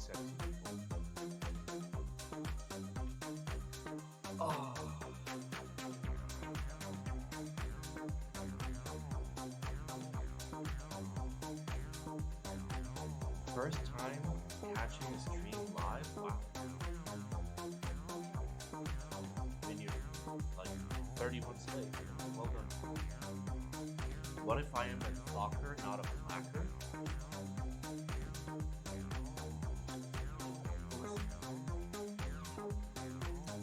sexy people. Oh. First time catching a stream live? Wow. I mean, you're like 30 months late. Well done. What if I am a blocker, not a blacker?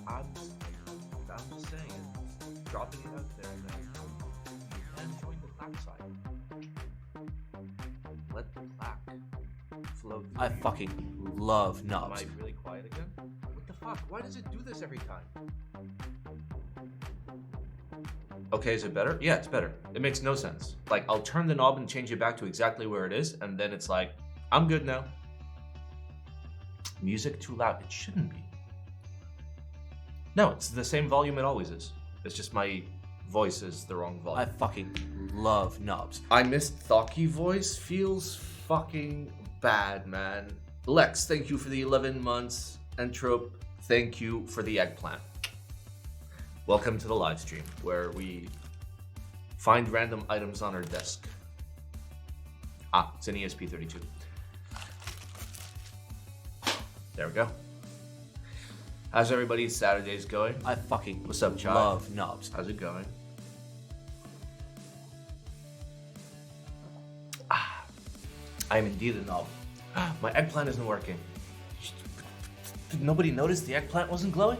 I'm just saying, dropping it out there that and join the plaque side. Let the plaque flow through. I fucking love Am knobs. I really quiet again? What the fuck? Why does it do this every time? Okay, is it better? Yeah, it's better. It makes no sense. Like, I'll turn the knob and change it back to exactly where it is, and then it's like, I'm good now. Music too loud. It shouldn't be. No, it's the same volume it always is. It's just my voice is the wrong volume. I fucking love knobs. I missed Thocky voice. Feels fucking bad, man. Lex, thank you for the 11 months. Entrop, thank you for the eggplant. Welcome to the live stream where we find random items on our desk. Ah, it's an ESP32. There we go. How's everybody's Saturdays going? I fucking What's up, Chai? love knobs. How's it going? Ah, I am indeed a knob. My eggplant isn't working. Did nobody notice the eggplant wasn't glowing?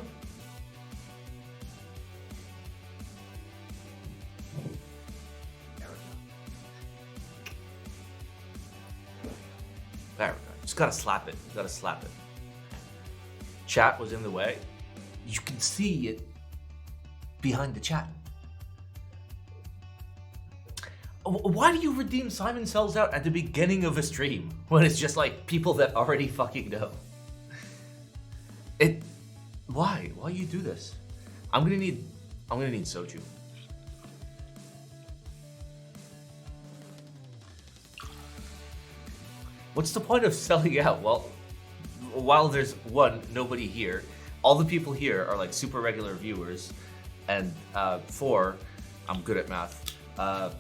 There we go. There we go. Just gotta slap it. Gotta slap it. Chat was in the way. You can see it behind the chat. Why do you redeem Simon Sells Out at the beginning of a stream when it's just like people that already fucking know? Why you do this? I'm gonna need soju. What's the point of selling out? Well, while there's one, nobody here, all the people here are like super regular viewers, and four, I'm good at math, that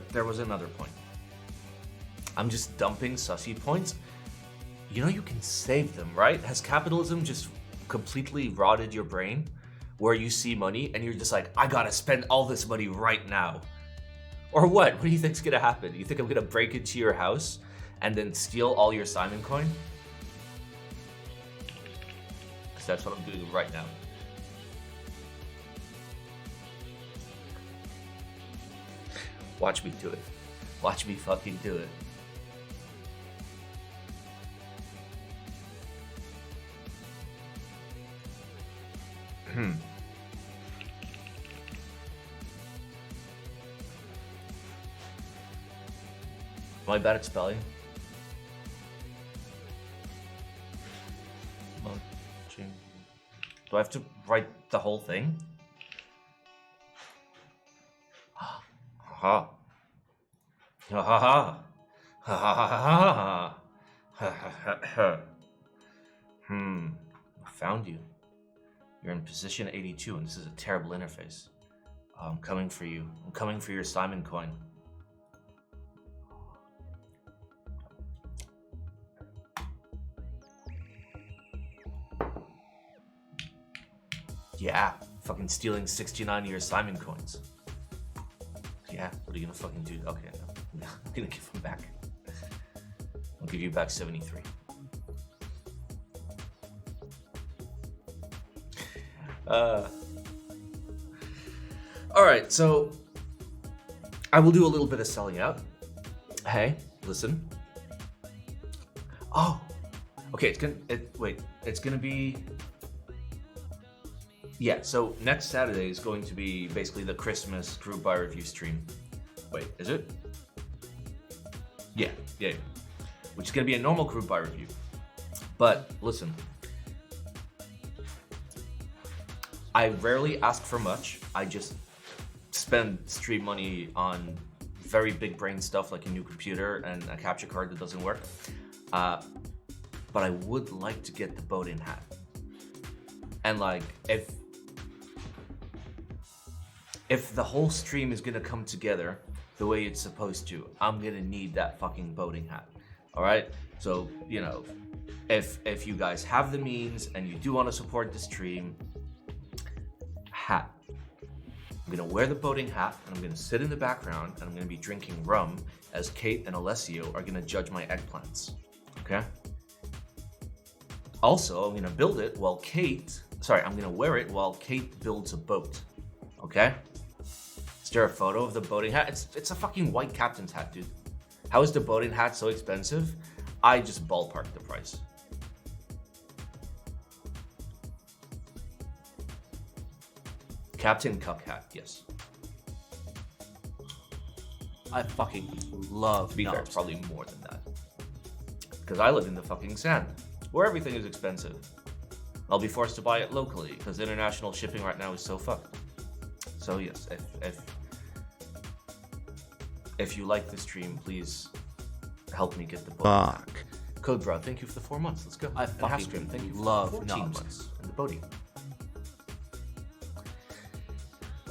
there was another point. I'm just dumping sussy points. You know you can save them, right? Has capitalism just completely rotted your brain where you see money and you're just like, I gotta spend all this money right now? Or what? What do you think's gonna happen? You think I'm gonna break into your house and then steal all your Simon coin? Because that's what I'm doing right now. Watch me do it. Watch me fucking do it. Am I bad at spelling? Do I have to write the whole thing? Ha ha. Ha ha ha. Ha ha ha ha. I found you. You're in position 82 and this is a terrible interface. I'm coming for you. I'm coming for your Simon coin. Yeah, fucking stealing 69 of your Simon coins. Yeah, what are you gonna fucking do? Okay, no. I'm gonna give them back. I'll give you back 73. Alright, so I will do a little bit of selling out. Hey, listen. Oh, okay, it's gonna be, yeah, so next Saturday is going to be basically the Christmas group buy review stream. Wait, is it? Yeah. Which is gonna be a normal group buy review. But listen, I rarely ask for much. I just spend stream money on very big brain stuff like a new computer and a capture card that doesn't work. but I would like to get the boating hat. And like, if the whole stream is gonna come together the way it's supposed to, I'm gonna need that fucking boating hat. All right? So, you know, if you guys have the means and you do want to support the stream, hat. I'm gonna wear the boating hat and I'm gonna sit in the background and I'm gonna be drinking rum as Kate and Alessio are gonna judge my eggplants. Okay? Also, I'm gonna I'm gonna wear it while Kate builds a boat. Okay? Is there a photo of the boating hat? It's a fucking white captain's hat, dude. How is the boating hat so expensive? I just ballparked the price. Captain Cuck hat, yes. I fucking love To be fair, nubs. it's probably more than that. Because I live in the fucking sand, where everything is expensive. I'll be forced to buy it locally, because international shipping right now is so fucked. So yes, if you like the stream, please help me get the boat. Fuck. Code Bro, thank you for the 4 months. Let's go. I And fucking Hastream, thank you for love 14 nubs. months. And the boating.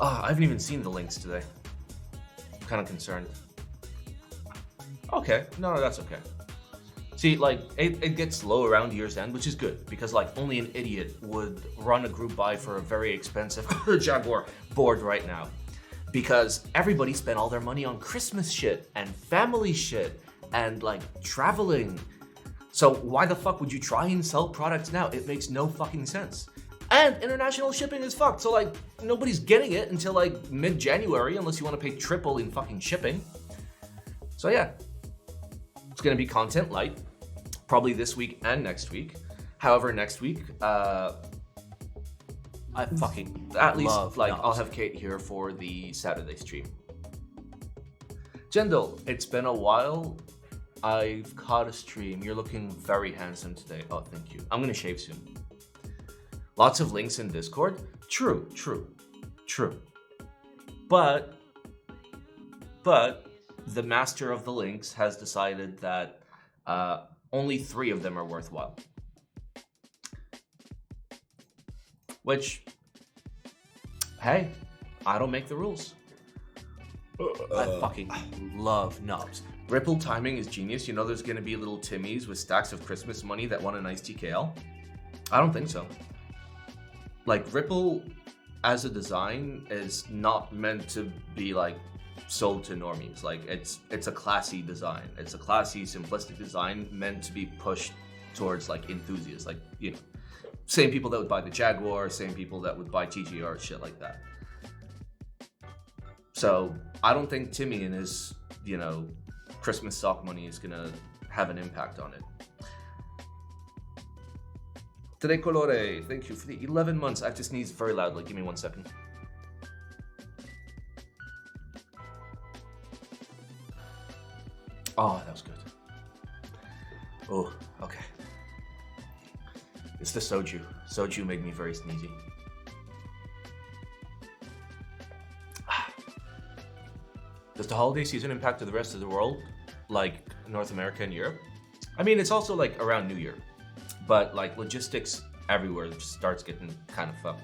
I haven't even seen the links today. I'm kind of concerned. Okay, no, that's okay. See, like, it gets low around year's end, which is good, because, like, only an idiot would run a group buy for a very expensive Jaguar board right now. Because everybody spent all their money on Christmas shit, and family shit, and, like, traveling. So why the fuck would you try and sell products now? It makes no fucking sense. And international shipping is fucked, so, like, nobody's getting it until, like, mid-January, unless you want to pay triple in fucking shipping. So yeah, it's gonna be content light. Probably this week and next week. However, next week, I fucking at least, love like, nubs. I'll have Kate here for the Saturday stream. Jendel, it's been a while. I've caught a stream. You're looking very handsome today. Oh, thank you. I'm gonna shave soon. Lots of links in Discord. True. But the master of the links has decided that only 3 of them are worthwhile. Which, hey, I don't make the rules. I fucking love nubs. Ripple timing is genius. You know there's gonna be little Timmies with stacks of Christmas money that want a nice TKL? I don't think so. Like, Ripple as a design is not meant to be, like, sold to normies. Like, it's a classy design. It's a classy, simplistic design meant to be pushed towards, like, enthusiasts. Like, you know, same people that would buy the Jaguar, same people that would buy TGR, shit like that. So I don't think Timmy and his, you know, Christmas sock money is gonna have an impact on it. Today Colore, thank you for the 11 months. I have to sneeze very loudly. Give me 1 second. Oh, that was good. Oh, okay. It's the soju. Soju made me very sneezy. Does the holiday season impact the rest of the world, like North America and Europe? I mean, it's also like around New Year, but like logistics everywhere just starts getting kind of fucked.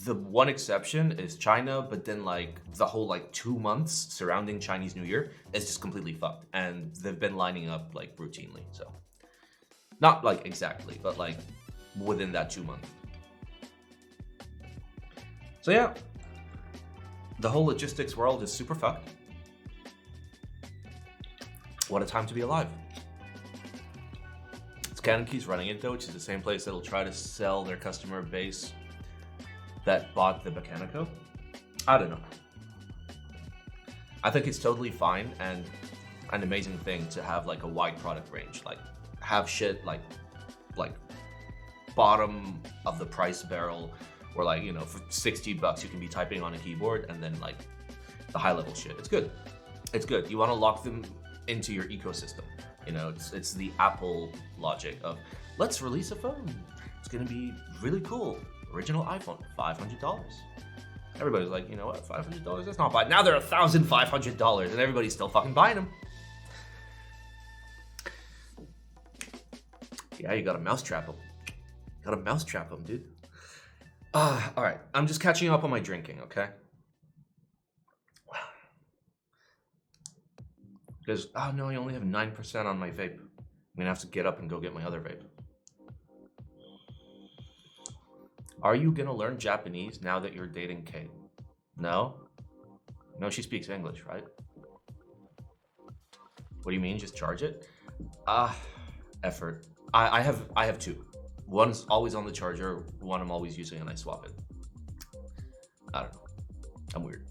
The one exception is China, but then like the whole like 2 months surrounding Chinese New Year is just completely fucked, and they've been lining up like routinely. So not like exactly, but like within that 2 months. So yeah, the whole logistics world is super fucked. What a time to be alive. It's Canon Keys running it though, which is the same place that'll try to sell their customer base that bought the Mechanico. I don't know. I think it's totally fine and an amazing thing to have like a wide product range. Like have shit like bottom of the price barrel, or like, you know, for $60 you can be typing on a keyboard, and then like the high level shit. It's good. It's good. You want to lock them into your ecosystem. You know, it's the Apple logic of let's release a phone. It's gonna be really cool. Original iPhone, $500. Everybody's like, you know what, $500? That's not bad. Now they're $1,500, and everybody's still fucking buying them. Yeah, you gotta mousetrap them. Gotta mousetrap them, dude. All right. I'm just catching up on my drinking, okay? Because, oh no, I only have 9% on my vape. I'm gonna have to get up and go get my other vape. Are you gonna learn Japanese now that you're dating Kate? No? No, she speaks English, right? What do you mean, just charge it? Effort. I have two. One's always on the charger, one I'm always using and I swap it. I don't know. I'm weird.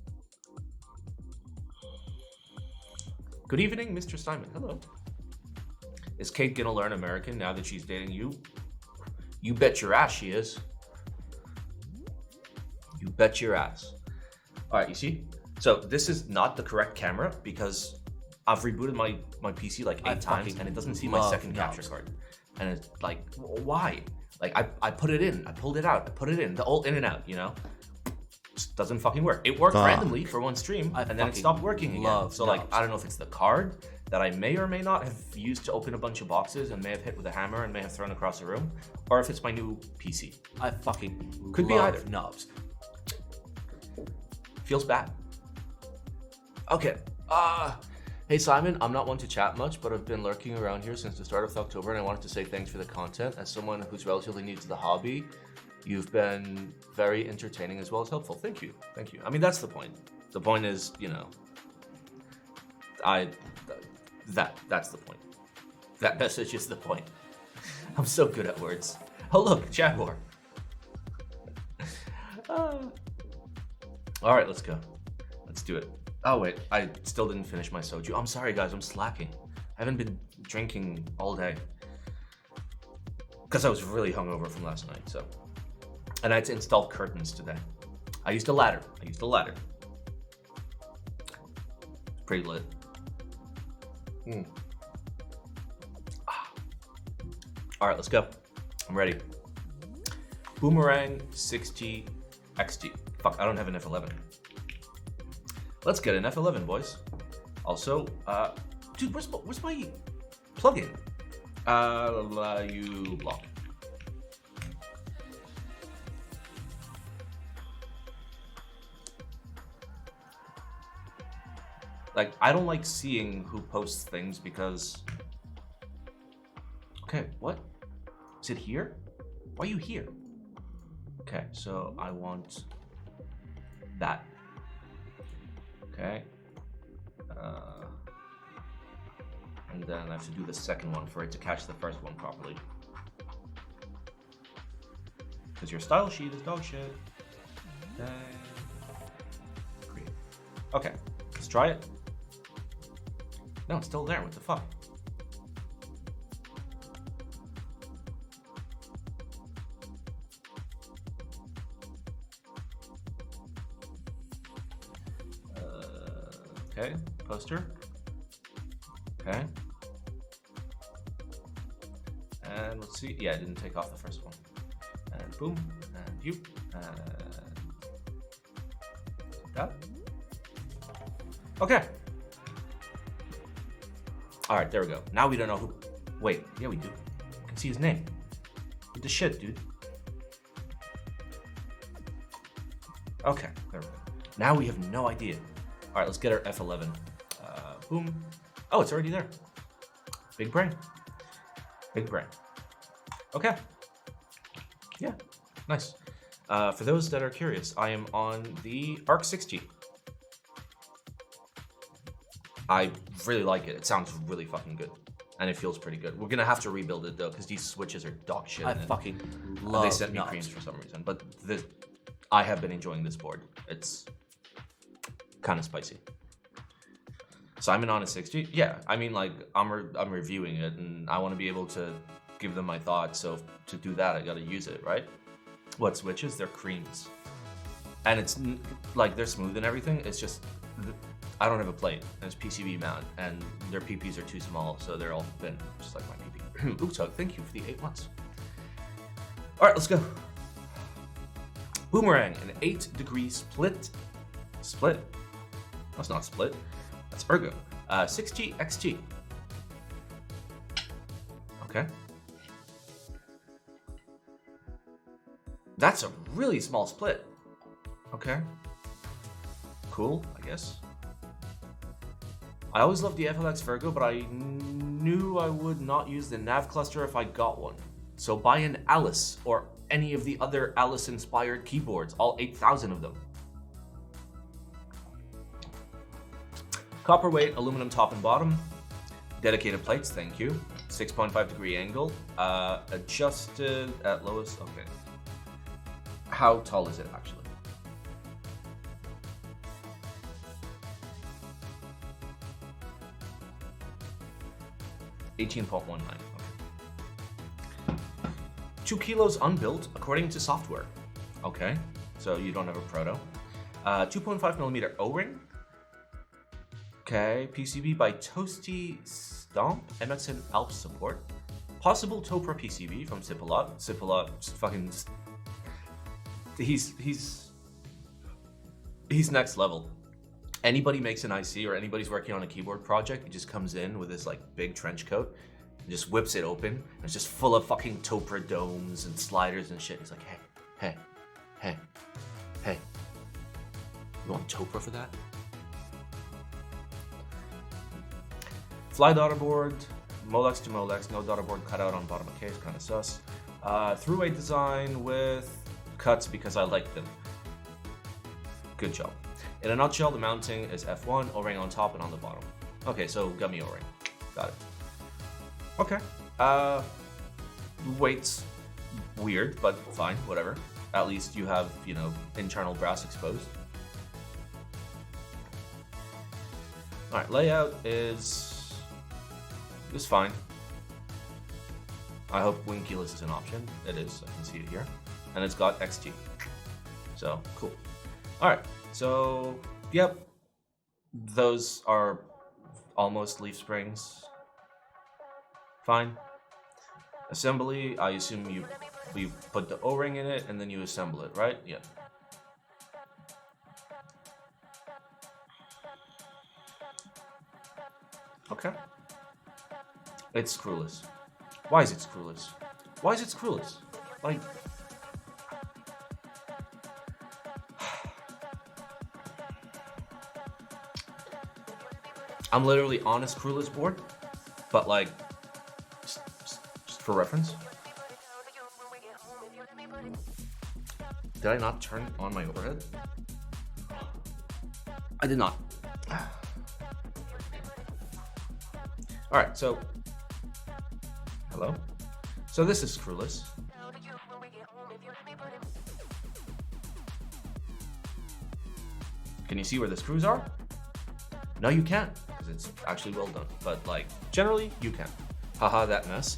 Good evening, Mr. Simon. Hello. Is Kate gonna learn American now that she's dating you? You bet your ass she is. You bet your ass. All right, you see? So this is not the correct camera because I've rebooted my PC like 8 times and it doesn't see my second capture card. And it's like, why? Like I put it in, I pulled it out, I put it in, the old in and out, you know? Just doesn't fucking work. It worked randomly for one stream and then it stopped working again. So like, I don't know if it's the card that I may or may not have used to open a bunch of boxes and may have hit with a hammer and may have thrown across the room, or if it's my new PC. I fucking Could be either. Nubs. Feels bad. Okay. Hey Simon, I'm not one to chat much, but I've been lurking around here since the start of October, and I wanted to say thanks for the content. As someone who's relatively new to the hobby, you've been very entertaining as well as helpful. Thank you. Thank you. I mean, that's the point. The point is, you know, that's the point. That message is the point. I'm so good at words. Oh look, Jaguar. All right, let's go. Let's do it. Oh wait, I still didn't finish my soju. I'm sorry guys, I'm slacking. I haven't been drinking all day. Because I was really hungover from last night, so. And I had to install curtains today. I used a ladder. It's pretty lit. All right, let's go. I'm ready. Boomerang 60 XT. Fuck, I don't have an F11. Let's get an F11, boys. Also, dude, where's my plugin? You block. Like, I don't like seeing who posts things because... Okay, what? Is it here? Why are you here? Okay, so I want that. Okay. And then I have to do the second one for it to catch the first one properly. Because your style sheet is dog shit. Great. Okay, let's try it. No, it's still there. What the fuck? Okay, poster. Okay. And let's see. Yeah, I didn't take off the first one. And boom. And you. And that. Okay. All right, there we go. Now we don't know who. Wait, yeah, we do. I can see his name. What the shit, dude? Okay, there we go. Now we have no idea. All right, let's get our F11. Boom. Oh, it's already there. Big brain. Big brain. Okay. Yeah, nice. For those that are curious, I am on the Arc 60. I really like it. It sounds really fucking good. And it feels pretty good. We're gonna have to rebuild it though, because these switches are dog shit. I fucking love They sent me creams for some reason, but I have been enjoying this board. It's kind of spicy. Simon on a 60? Yeah, I mean, like, I'm reviewing it, and I want to be able to give them my thoughts, so to do that, I gotta use it, right? What switches? They're creams. And it's, like, they're smooth and everything, it's just, I don't have a plate, and it's PCB mount, and their PPs are too small, so they're all thin, just like my PP. Ooh, so thank you for the 8 months. All right, let's go. Boomerang, an 8-degree split. Split? That's not split. That's Ergo. 60 XT. Okay. That's a really small split. Okay. Cool, I guess. I always loved the FLX Virgo, but I knew I would not use the nav cluster if I got one. So buy an Alice or any of the other Alice-inspired keyboards, all 8,000 of them. Copperweight, aluminum top and bottom. Dedicated plates, thank you. 6.5 degree angle. Adjusted at lowest, okay. How tall is it actually? $18.19. Okay. 2 kilos unbuilt according to software. Okay, so you don't have a proto. 2.5 millimeter O-ring. Okay, PCB by Toasty Stomp, MXN Alps support. Possible Topra PCB from Sipalot. Sipalot fucking... He's next level. Anybody makes an IC or anybody's working on a keyboard project, he just comes in with this like big trench coat and just whips it open. And it's just full of fucking Topra domes and sliders and shit. He's like, hey, you want Topra for that? Fly daughter board, Molex to Molex, no daughter board cut out on bottom of case, kind of sus. Throughway design with cuts because I like them. Good job. In a nutshell, the mounting is F1, O-ring on top and on the bottom. Okay, so gummy O-ring. Got it. Okay. Weight's weird, but fine, whatever. At least you have, you know, internal brass exposed. Alright, layout is fine. I hope wing keyless is an option. It is, I can see it here. And it's got XT. So, cool. Alright, so, yep. Those are almost leaf springs. Fine. Assembly, I assume you put the O-ring in it and then you assemble it, right? Yeah. Okay. It's screwless. Why is it screwless? Why is it screwless? Like... I'm literally on a screwless board, but like, just for reference. Did I not turn on my overhead? I did not. Alright, so... Hello? So this is screwless. Can you see where the screws are? No, you can't, because it's actually well done. But like, generally, you can. Haha, that mess.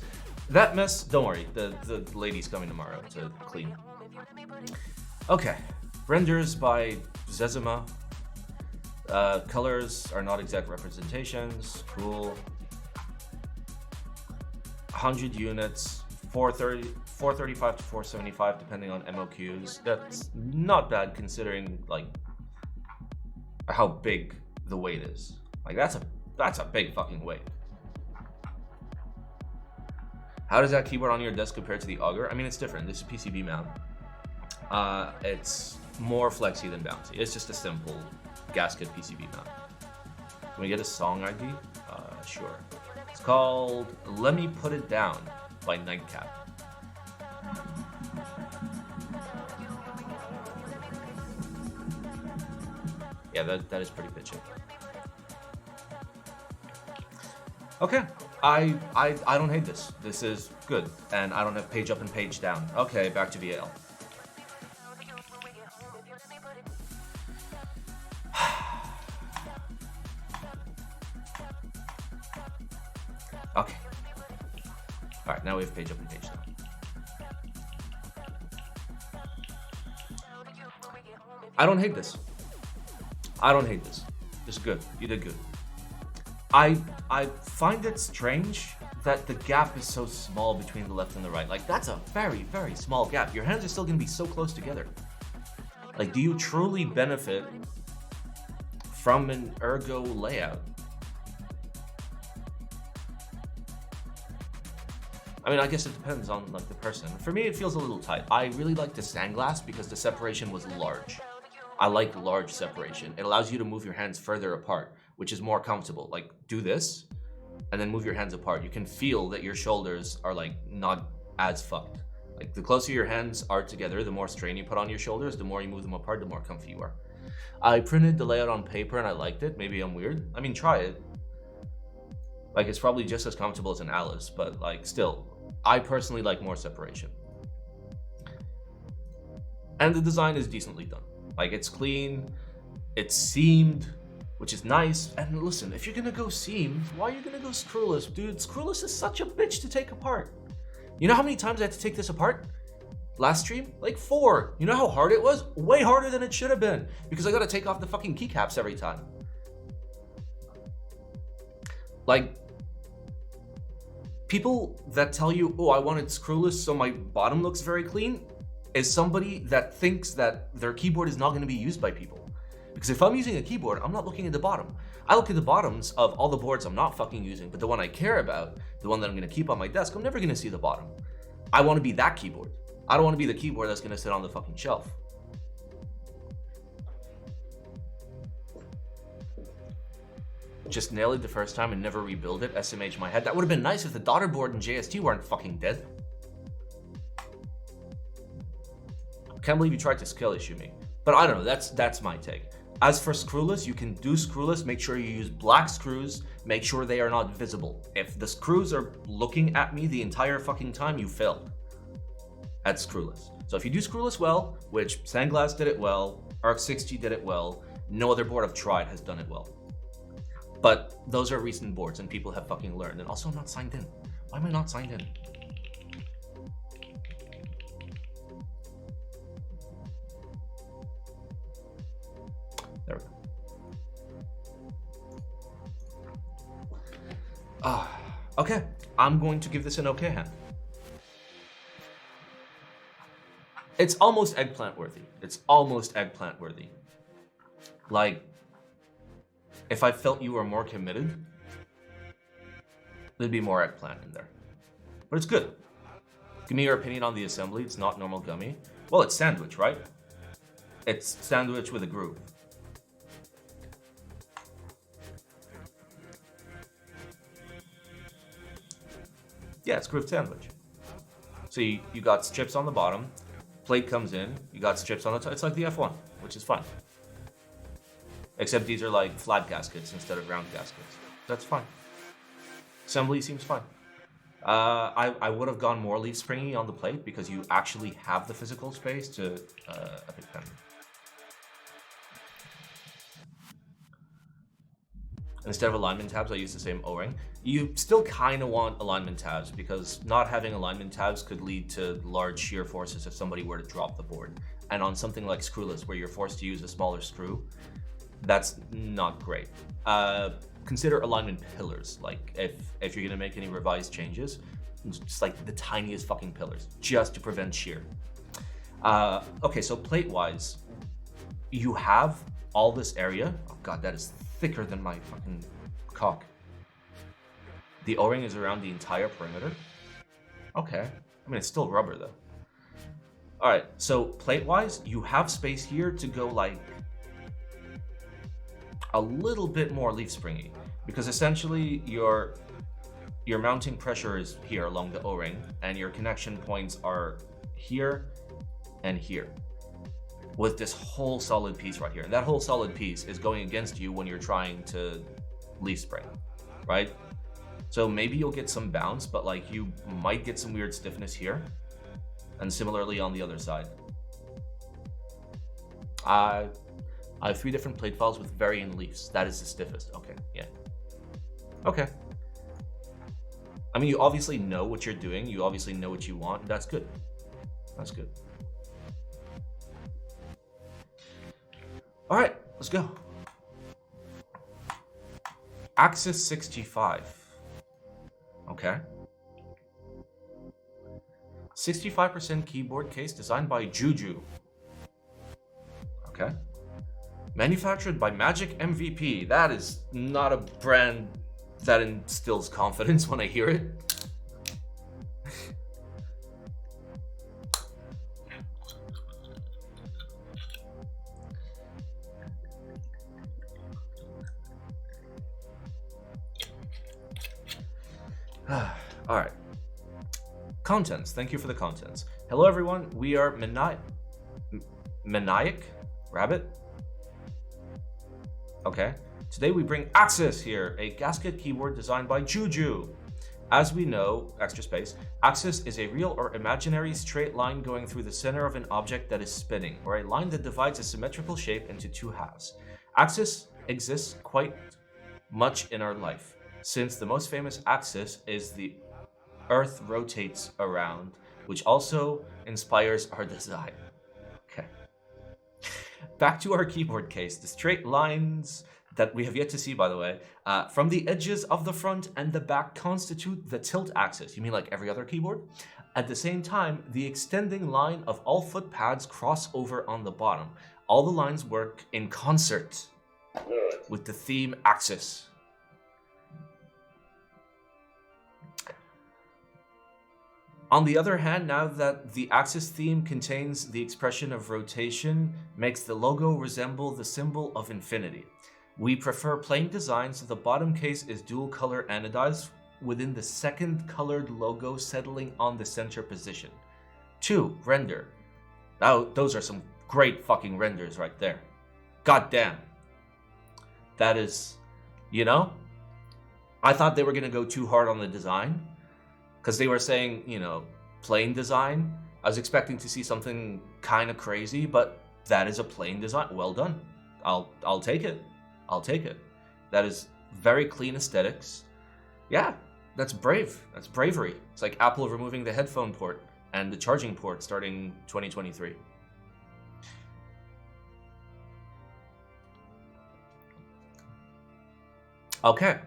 That mess, don't worry, the lady's coming tomorrow to clean. Okay, renders by Zezima. Colors are not exact representations, cool. 100 units, 435 to 475 depending on MOQs. That's not bad considering like how big the weight is. Like that's a big fucking weight. How does that keyboard on your desk compare to the Augur? I mean, it's different. This is PCB mount. It's more flexy than bouncy. It's just a simple gasket PCB mount. Can we get a song ID? Sure. It's called Let Me Put It Down by Nightcap. Yeah, that is pretty pitchy. Okay, I don't hate this. This is good, and I don't have page up and page down. Okay, back to VL. Okay. All right, now we have page up and page down. I don't hate this. I don't hate this. This is good. You did good. I find it strange that the gap is so small between the left and the right. Like, that's a very, very small gap. Your hands are still going to be so close together. Like, do you truly benefit from an ergo layout? I mean, I guess it depends on like the person. For me, it feels a little tight. I really like the sandglass because the separation was large. I like large separation. It allows you to move your hands further apart, which is more comfortable. Like do this and then move your hands apart. You can feel that your shoulders are like not as fucked. Like the closer your hands are together, the more strain you put on your shoulders, the more you move them apart, the more comfy you are. I printed the layout on paper and I liked it. Maybe I'm weird. I mean, try it. Like it's probably just as comfortable as an Alice, but like still, I personally like more separation. And the design is decently done. Like it's clean, it's seamed, which is nice. And listen, if you're gonna go seamed, why are you gonna go screwless? Dude, screwless is such a bitch to take apart. You know how many times I had to take this apart? Last stream? Like 4. You know how hard it was? Way harder than it should have been. Because I gotta take off the fucking keycaps every time. Like, people that tell you, oh, I want it screwless so my bottom looks very clean, is somebody that thinks that their keyboard is not gonna be used by people. Because if I'm using a keyboard, I'm not looking at the bottom. I look at the bottoms of all the boards I'm not fucking using, but the one I care about, the one that I'm gonna keep on my desk, I'm never gonna see the bottom. I wanna be that keyboard. I don't wanna be the keyboard that's gonna sit on the fucking shelf. Just nail it the first time and never rebuild it, SMH my head. That would've been nice if the daughter board and JST weren't fucking dead. Can't believe you tried to skill issue me. But I don't know, that's my take. As for screwless, you can do screwless, make sure you use black screws, make sure they are not visible. If the screws are looking at me the entire fucking time, you failed at screwless. So if you do screwless well, which Sandglass did it well, Arc60 did it well, no other board I've tried has done it well. But those are recent boards and people have fucking learned. And also I'm not signed in. Why am I not signed in? There we go. Okay, I'm going to give this an okay hand. It's almost eggplant worthy. It's almost eggplant worthy. Like, if I felt you were more committed, there'd be more eggplant in there. But it's good. Give me your opinion on the assembly. It's not normal gummy. Well, it's sandwich, right? It's sandwich with a groove. Yeah, it's grooved sandwich. So you got strips on the bottom, plate comes in, you got strips on the top. It's like the F1, which is fine. Except these are like flat gaskets instead of round gaskets. That's fine. Assembly seems fine. I would have gone more leaf springy on the plate because you actually have the physical space to epic pen. Instead of alignment tabs, I use the same O-ring. You still kind of want alignment tabs because not having alignment tabs could lead to large shear forces if somebody were to drop the board. And on something like screwless, where you're forced to use a smaller screw, that's not great. Consider alignment pillars. Like if you're gonna make any revised changes, just like the tiniest fucking pillars, just to prevent shear. Okay, so plate-wise, you have all this area. Oh god, that is thicker than my fucking cock. The O-ring is around the entire perimeter. Okay, I mean it's still rubber though. All right, so plate-wise, you have space here to go like a little bit more leaf springy, because essentially your mounting pressure is here along the O-ring, and your connection points are here and here, with this whole solid piece right here. And that whole solid piece is going against you when you're trying to leaf spring, right? So maybe you'll get some bounce, but like you might get some weird stiffness here, and similarly on the other side. I have 3 different plate files with varying leafs. That is the stiffest. Okay, yeah. Okay. I mean, you obviously know what you're doing. You obviously know what you want. And that's good. That's good. All right, let's go. Axis 65. Okay. 65% keyboard case designed by Juju. Okay. Manufactured by Magic MVP. That is not a brand that instills confidence when I hear it. Alright. Contents. Thank you for the contents. Hello everyone, we are Maniac? Rabbit? Okay. Today we bring Axis here, a gasket keyboard designed by Juju. As we know, extra space, axis is a real or imaginary straight line going through the center of an object that is spinning, or a line that divides a symmetrical shape into two halves. Axis exists quite much in our life, since the most famous axis is the Earth rotates around, which also inspires our design. Okay. Back to our keyboard case, the straight lines that we have yet to see, by the way, from the edges of the front and the back constitute the tilt axis. You mean like every other keyboard? At the same time, the extending line of all foot pads cross over on the bottom. All the lines work in concert with the theme axis. On the other hand, now that the axis theme contains the expression of rotation, makes the logo resemble the symbol of infinity. We prefer plain design, so the bottom case is dual color anodized within the second colored logo settling on the center position. 2. Render. Now, those are some great fucking renders right there. God damn. That is, you know, I thought they were going to go too hard on the design because they were saying, you know, plain design. I was expecting to see something kind of crazy, but that is a plain design. Well done. I'll take it. I'll take it. That is very clean aesthetics. Yeah, that's brave. That's bravery. It's like Apple removing the headphone port and the charging port starting 2023. Okay.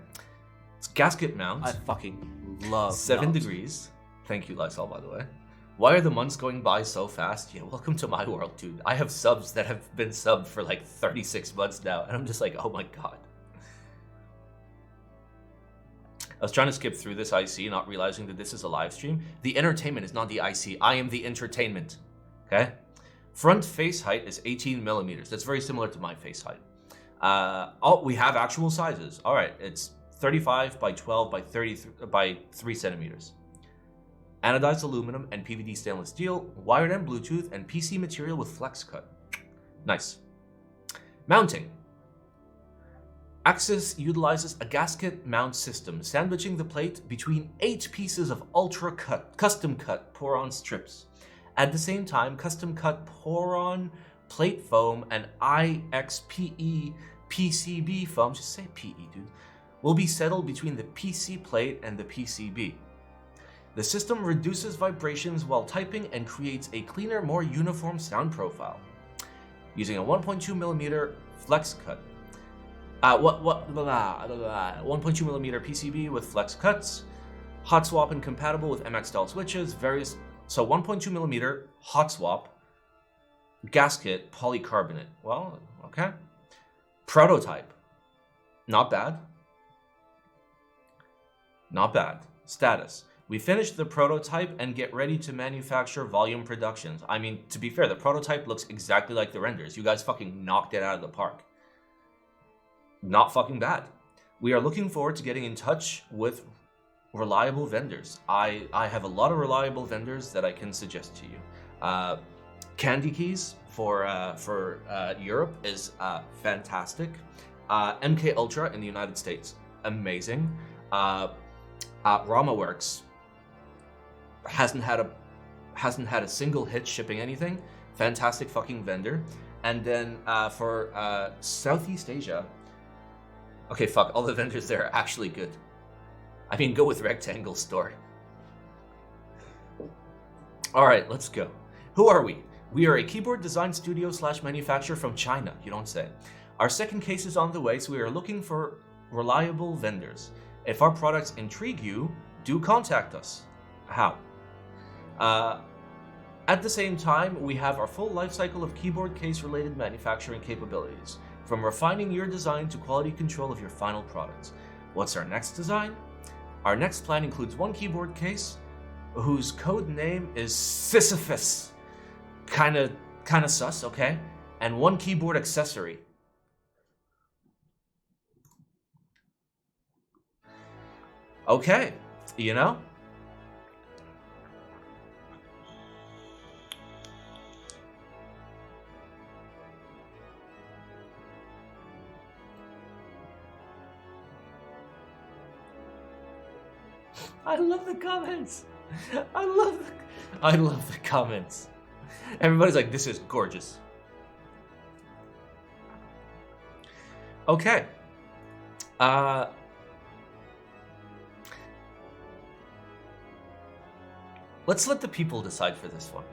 It's gasket mount. I fucking love 7 mounts. degrees. Thank you, Lysol, by the way. Why are the months going by so fast? Yeah, welcome to my world, dude. I have subs that have been subbed for like 36 months now, and I'm just like, oh my god. I was trying to skip through this IC, not realizing that this is a live stream. The entertainment is not the IC. I am the entertainment. Okay? Front face height is 18 millimeters. That's very similar to my face height. Oh, we have actual sizes. All right, it's 35 by 12 by 33 by 3 centimeters. Anodized aluminum and PVD stainless steel, wired and Bluetooth, and PC material with flex cut. Nice. Mounting. Axis utilizes a gasket mount system, sandwiching the plate between 8 pieces of custom cut pour-on strips. At the same time, custom cut pour-on plate foam and IXPE PCB foam, just say PE, dude, will be settled between the PC plate and the PCB. The system reduces vibrations while typing and creates a cleaner, more uniform sound profile. Using a 1.2mm flex cut. 1.2mm PCB with flex cuts, hot swap and compatible with MX style switches, so 1.2mm hot swap, gasket, polycarbonate. Well, okay. Prototype. Not bad. Not bad. Status. We finished the prototype and get ready to manufacture volume productions. I mean, to be fair, the prototype looks exactly like the renders. You guys fucking knocked it out of the park. Not fucking bad. We are looking forward to getting in touch with reliable vendors. I have a lot of reliable vendors that I can suggest to you. Candy Keys for Europe is fantastic. MK Ultra in the United States, amazing. RamaWorks hasn't had a single hit shipping anything. Fantastic fucking vendor. And then for Southeast Asia, okay, fuck, all the vendors there are actually good. I mean, go with Rectangle Store. All right, let's go. Who are we? We are a keyboard design studio / manufacturer from China, you don't say. Our second case is on the way, so we are looking for reliable vendors. If our products intrigue you, do contact us. How? At the same time, we have our full life cycle of keyboard case related manufacturing capabilities, from refining your design to quality control of your final products. What's our next design? Our next plan includes one keyboard case whose code name is Sisyphus. Kinda sus, okay? And one keyboard accessory. Okay, You know? I love the comments. I love the comments. Everybody's like, this is gorgeous. Okay. Let's let the people decide for this one.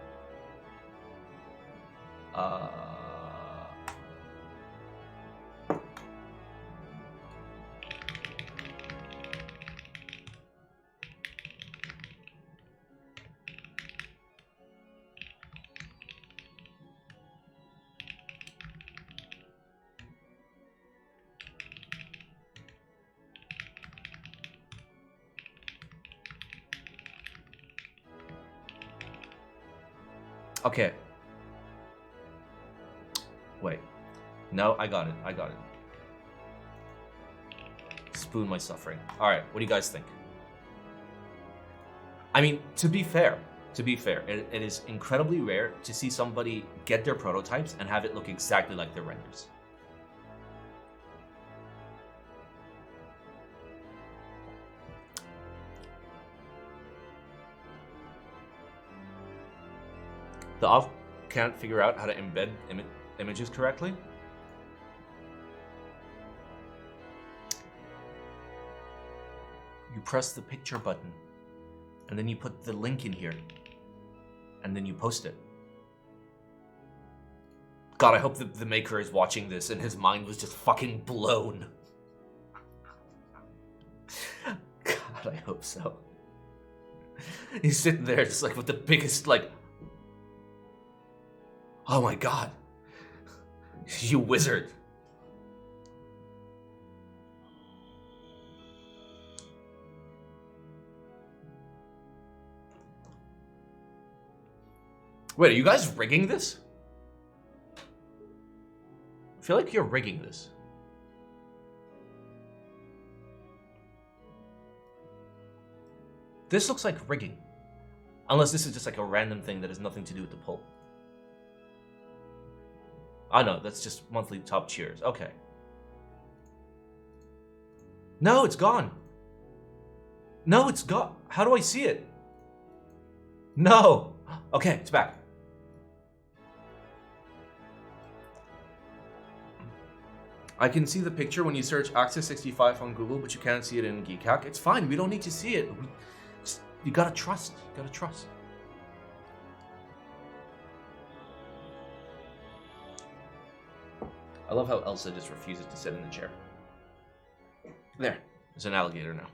Okay. Wait. No, I got it. Spoon my suffering. All right, what do you guys think? I mean, to be fair, it is incredibly rare to see somebody get their prototypes and have it look exactly like their renders. The off can't figure out how to embed images correctly. You press the picture button, and then you put the link in here, and then you post it. God, I hope the maker is watching this and his mind was just fucking blown. God, I hope so. He's sitting there just like with the biggest like, oh my God, you wizard. Wait, are you guys rigging this? I feel like you're rigging this. This looks like rigging. Unless this is just like a random thing that has nothing to do with the poll. Oh no, that's just monthly top cheers. Okay. No, it's gone. No, it's gone. How do I see it? No. Okay, it's back. I can see the picture when you search Access 65 on Google, but you can't see it in Keycap. It's fine. We don't need to see it. You gotta trust. You gotta trust. I love how Elsa just refuses to sit in the chair. There. There's an alligator now.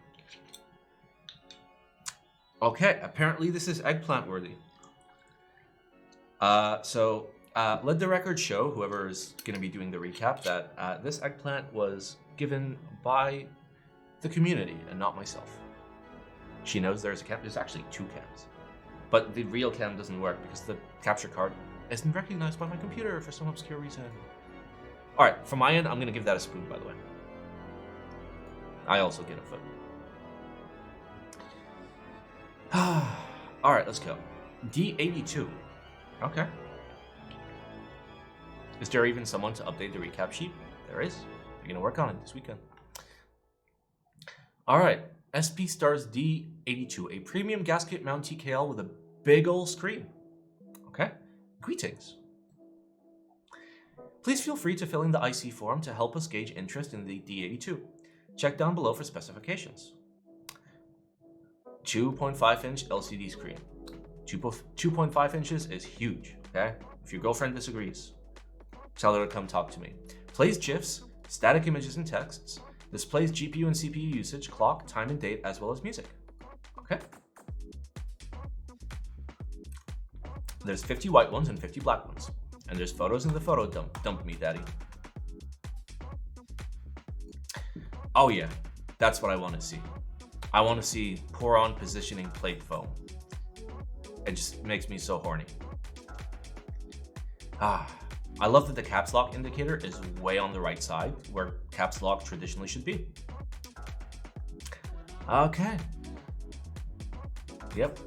Okay, apparently this is eggplant worthy. Let the record show, whoever is going to be doing the recap, that this eggplant was given by the community and not myself. She knows there's a cam. There's actually two cams. But the real cam doesn't work because the capture card isn't recognized by my computer for some obscure reason. Alright, from my end, I'm going to give that a spoon, by the way. I also get a foot. Alright, let's go. D82. Okay. Is there even someone to update the recap sheet? There is. We're going to work on it this weekend. Alright. SP Stars D82. A premium gasket mount TKL with a big ol' screen. Okay. Greetings. Please feel free to fill in the IC form to help us gauge interest in the D82. Check down below for specifications. 2.5-inch LCD screen. 2.5 inches is huge, okay? If your girlfriend disagrees, tell her to come talk to me. Plays GIFs, static images and texts, displays GPU and CPU usage, clock, time and date, as well as music. Okay? There's 50 white ones and 50 black ones. And there's photos in the photo dump. Dump me, daddy. Oh yeah, that's what I want to see. I want to see pour-on positioning plate foam. It just makes me so horny. I love that the caps lock indicator is way on the right side, where caps lock traditionally should be. Okay. Yep.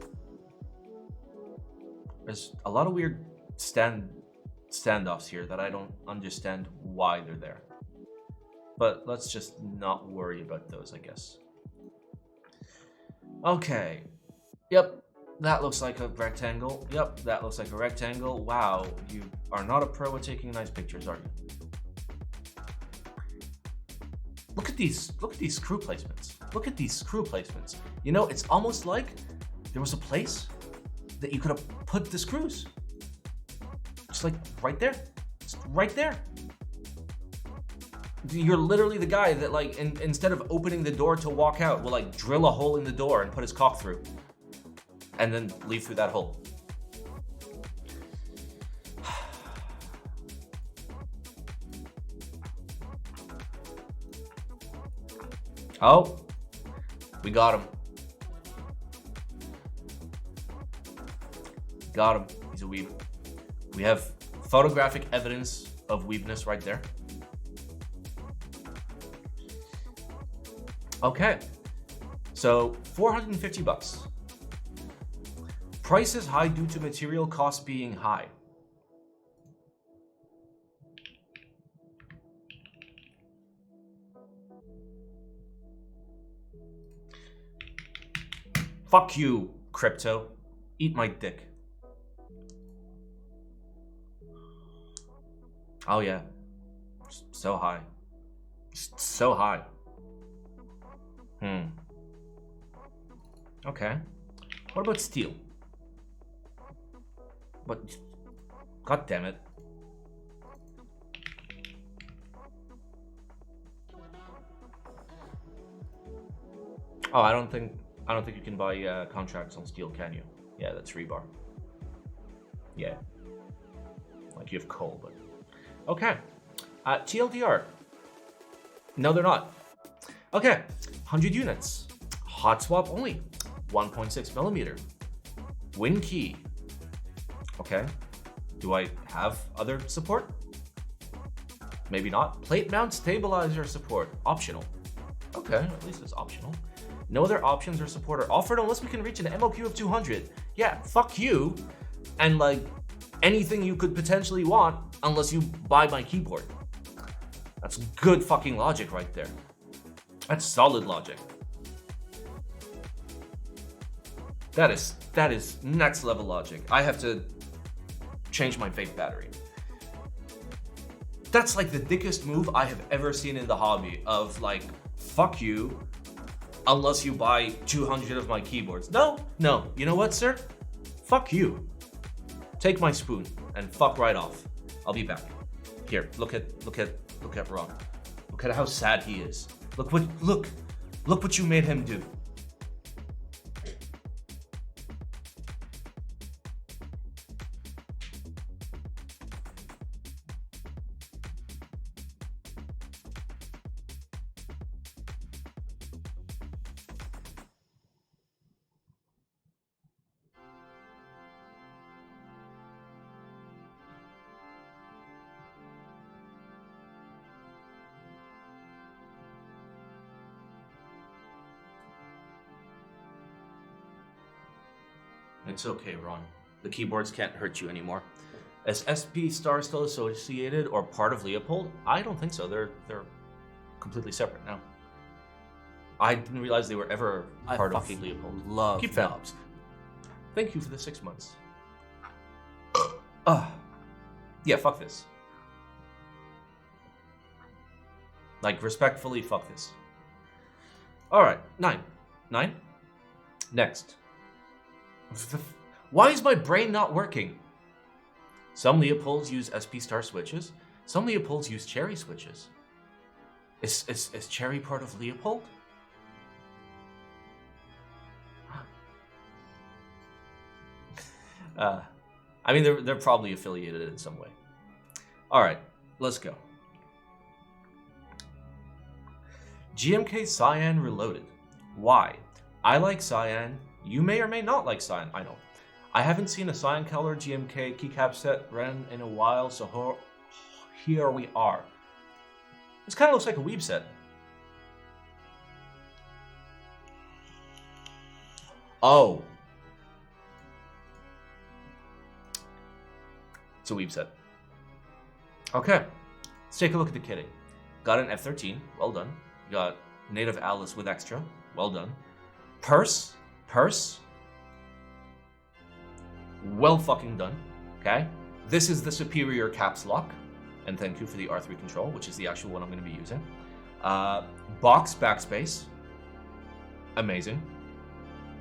There's a lot of weird standoffs here that I don't understand why they're there. But let's just not worry about those, I guess. Okay. Yep. That looks like a rectangle. Yep, that looks like a rectangle. Wow, you are not a pro at taking nice pictures, are you? Look at these screw placements. Look at these screw placements. You know, it's almost like there was a place that you could have put the screws. Just like right there. Just right there. You're literally the guy that like, instead of opening the door to walk out, will like drill a hole in the door and put his cock through. And then leave through that hole. Oh, we got him. Got him. He's a weeb. We have photographic evidence of weebness right there. Okay. So, 450 bucks. Price is high due to material costs being high. Fuck you, crypto. Eat my dick. Oh yeah. So high. So high. Okay. What about steel? But, god damn it. Oh, I don't think you can buy contracts on steel, can you? Yeah, that's rebar. Yeah. Like you have coal, but okay. TLDR. No, they're not. Okay, 100 units. Hot swap only. 1.6 millimeter. Win key. Okay. Do I have other support? Maybe not. Plate mount stabilizer support. Optional. Okay, at least it's optional. No other options or support are offered unless we can reach an MOQ of 200. Yeah, fuck you. And like anything you could potentially want unless you buy my keyboard. That's good fucking logic right there. That's solid logic. That is next level logic. I have to change my vape battery. That's like the dickest move I have ever seen in the hobby of like, fuck you, unless you buy 200 of my keyboards. No, you know what, sir? Fuck you. Take my spoon and fuck right off. I'll be back. Here, look at Ron. Look at how sad he is. Look what you made him do. It's okay, Ron. The keyboards can't hurt you anymore. Is SP Star still associated or part of Leopold? I don't think so. They're completely separate now. I didn't realize they were ever part of Leopold. Love Keep knobs. Thank you for the 6 months. Yeah, fuck this. Like, respectfully, fuck this. Alright, 9. Next. Why is my brain not working? Some Leopolds use SP Star switches. Some Leopolds use Cherry switches. Is Cherry part of Leopold? I mean, they're probably affiliated in some way. All right, let's go. GMK Cyan Reloaded. Why? I like Cyan. You may or may not like Cyan. I know. I haven't seen a Cyan color GMK Keycap set ran in a while, so here we are. This kind of looks like a weeb set. Oh, It's a weeb set. Okay, let's take a look at the kitting. Got an F13, well done. Got Native Alice with extra, well done. Purse, well fucking done, okay? This is the superior caps lock, and thank you for the R3 control, which is the actual one I'm going to be using. Box backspace, amazing,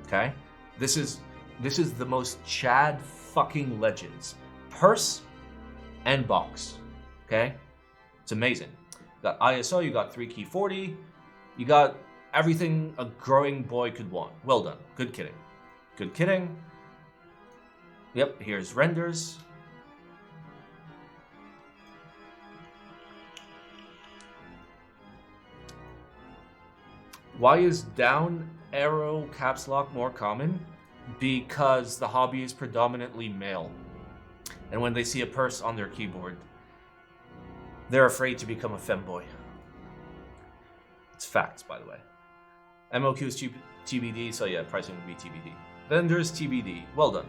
okay? This is the most Chad fucking legends. Purse and box, okay? It's amazing. You got ISO, you got 3 key 40, you got everything a growing boy could want. Well done. Good kidding. Good kidding. Yep, here's renders. Why is down arrow caps lock more common? Because the hobby is predominantly male. And when they see a purse on their keyboard, they're afraid to become a femboy. It's facts, by the way. MOQ is TBD, so yeah, pricing would be TBD. Vendors TBD. Well done.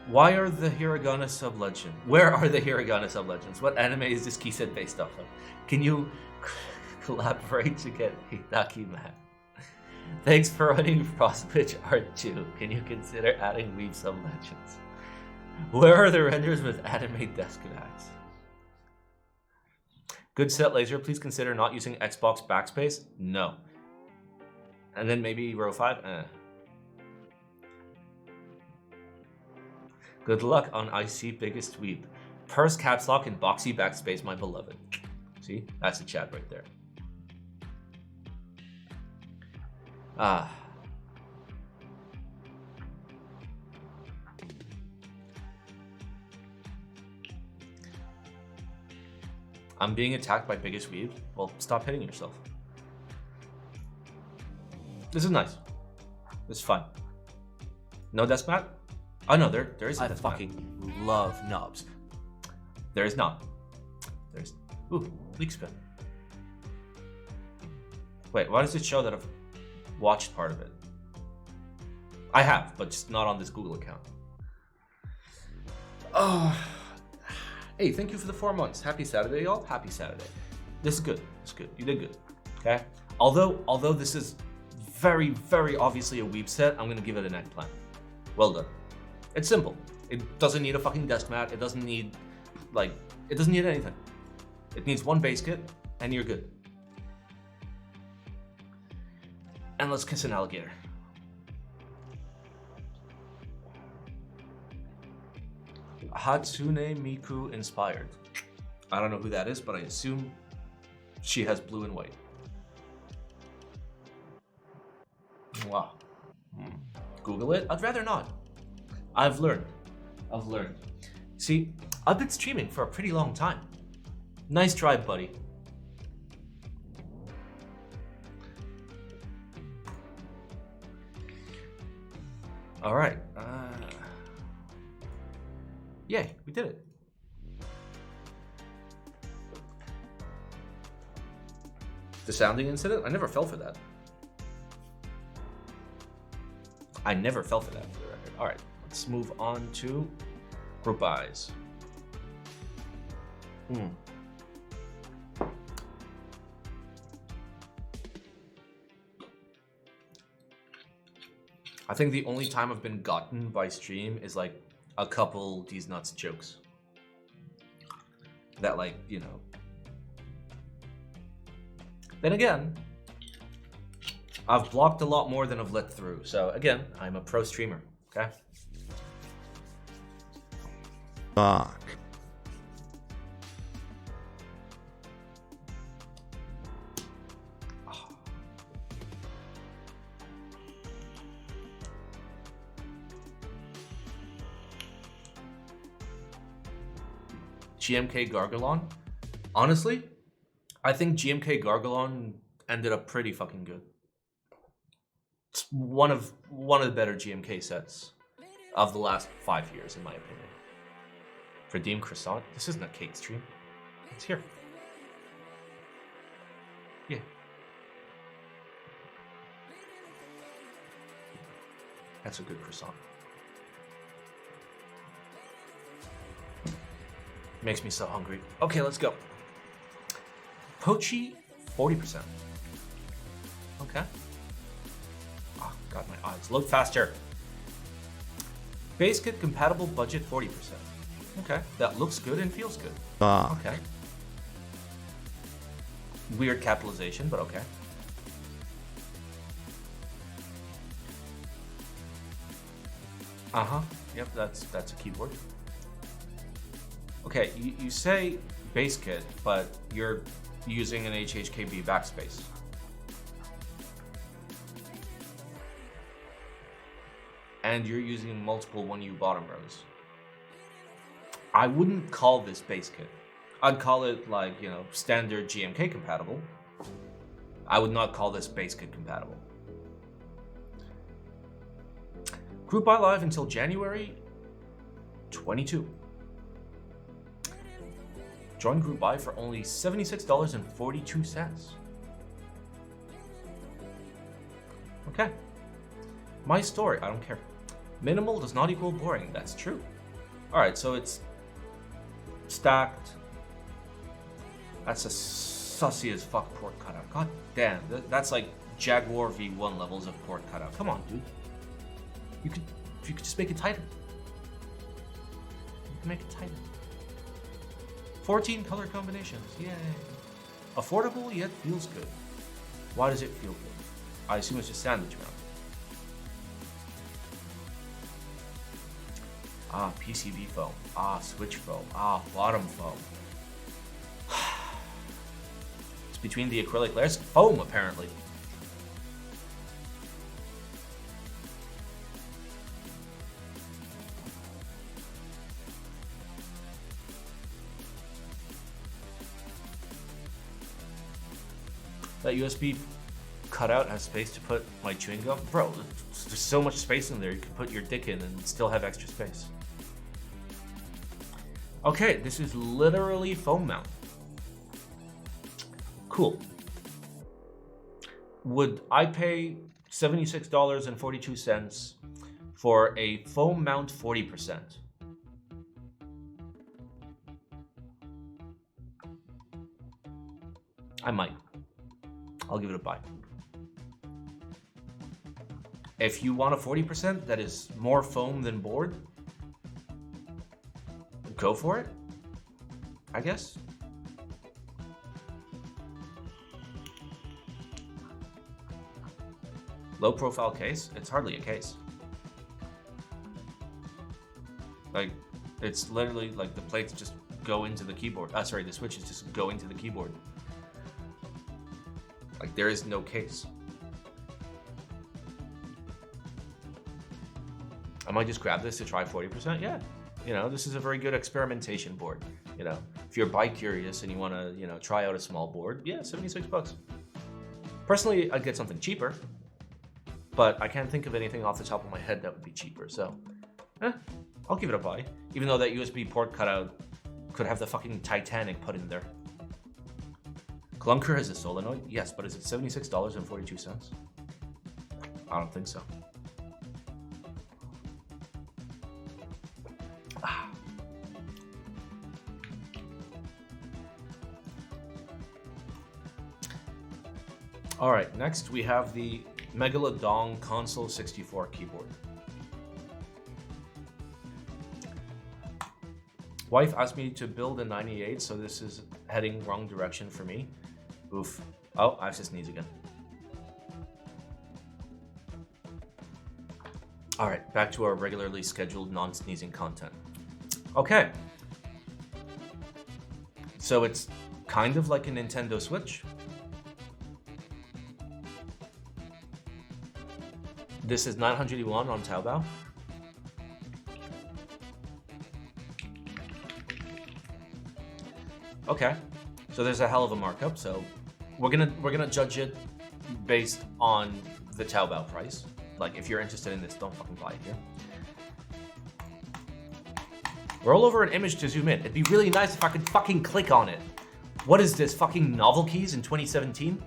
Why are the Hiragana sub-legend? Where are the Hiragana sub-legends? What anime is this key set based off of? Can you collaborate to get Hitaki mad? Thanks for running Frostbitch Art 2. Can you consider adding Weeb sub-legends? Where are the renders with anime desk max? Good set laser, please consider not using Xbox backspace? No. And then maybe row 5? Good luck on IC biggest weeb. Purse caps lock and boxy backspace, my beloved. See? That's a chat right there. I'm being attacked by biggest weeb. Well, stop hitting yourself. This is nice. This is fun. No desk mat? Oh no, there is a desk mat. I fucking love knobs. There is not. There's leak spin. Wait, why does it show that I've watched part of it? I have, but just not on this Google account. Oh. Hey, thank you for the 4 months. Happy Saturday, y'all. Happy Saturday. This is good. It's good. You did good. Okay? Although this is very, very obviously a weeb set, I'm gonna give it an eggplant. Well done. It's simple. It doesn't need a fucking desk mat. It doesn't need anything. It needs one base kit, and you're good. And let's kiss an alligator. Hatsune Miku inspired. I don't know who that is, but I assume she has blue and white. Wow. Google it? I'd rather not. I've learned. See, I've been streaming for a pretty long time. Nice try, buddy. All right. Yay, we did it. The sounding incident? I never fell for that. I never fell for that, for the record. All right, let's move on to group buys. I think the only time I've been gotten by stream is like a couple These Nuts jokes. That, like, you know. Then again, I've blocked a lot more than I've let through. So again, I'm a pro streamer, okay? Fuck. GMK Gargalon. Honestly, I think GMK Gargalon ended up pretty fucking good. It's one of the better GMK sets of the last 5 years, in my opinion. Redeem Croissant. This isn't a cake stream. It's here. Yeah. That's a good croissant. Makes me so hungry. Okay, let's go. Pochi, 40%. Okay. Oh, God, my eyes. Load faster. Base kit compatible budget, 40%. Okay, that looks good and feels good. Okay. Weird capitalization, but okay. Uh-huh. Yep, that's a keyword. Okay, you say base kit, but you're using an HHKB backspace. And you're using multiple 1U bottom rows. I wouldn't call this base kit. I'd call it like, you know, standard GMK compatible. I would not call this base kit compatible. Group buy live until January 22. Join group buy for only $76.42. Okay. My story, I don't care. Minimal does not equal boring, that's true. Alright, so it's stacked. That's a sussy as fuck port cutout. God damn, that's like Jaguar V1 levels of port cutout. Come on, dude. You could just make it tighter. You can make it tighter. 14 color combinations, yay. Affordable yet feels good. Why does it feel good? I assume it's just sandwich mount. Ah, PCB foam. Ah, switch foam. Ah, bottom foam. It's between the acrylic layers. Foam, apparently. That USB cutout has space to put my chewing gum. Bro, there's so much space in there. You can put your dick in and still have extra space. Okay, this is literally foam mount. Cool. Would I pay $76.42 for a foam mount 40%? I might. I'll give it a buy. If you want a 40% that is more foam than board, go for it, I guess. Low profile case, it's hardly a case. Like, it's literally like the plates just go into the keyboard. Sorry, the switches just go into the keyboard. Like, there is no case. I might just grab this to try 40%. Yeah, you know, this is a very good experimentation board. You know, if you're bike curious and you want to, you know, try out a small board, yeah, 76 bucks. Personally, I'd get something cheaper, but I can't think of anything off the top of my head that would be cheaper. So, I'll give it a buy. Even though that USB port cutout could have the fucking Titanic put in there. Clunker has a solenoid? Yes, but is it $76.42? I don't think so. All right, next we have the Megalodon Console 64 keyboard. Wife asked me to build a 98, so this is heading wrong direction for me. Oof. Oh, I have to sneeze again. All right, back to our regularly scheduled non-sneezing content. Okay. So it's kind of like a Nintendo Switch. This is 900 yuan on Taobao. Okay, so there's a hell of a markup. So we're gonna judge it based on the Taobao price. Like, if you're interested in this, don't fucking buy it here. Roll over an image to zoom in. It'd be really nice if I could fucking click on it. What is this, fucking novel keys in 2017?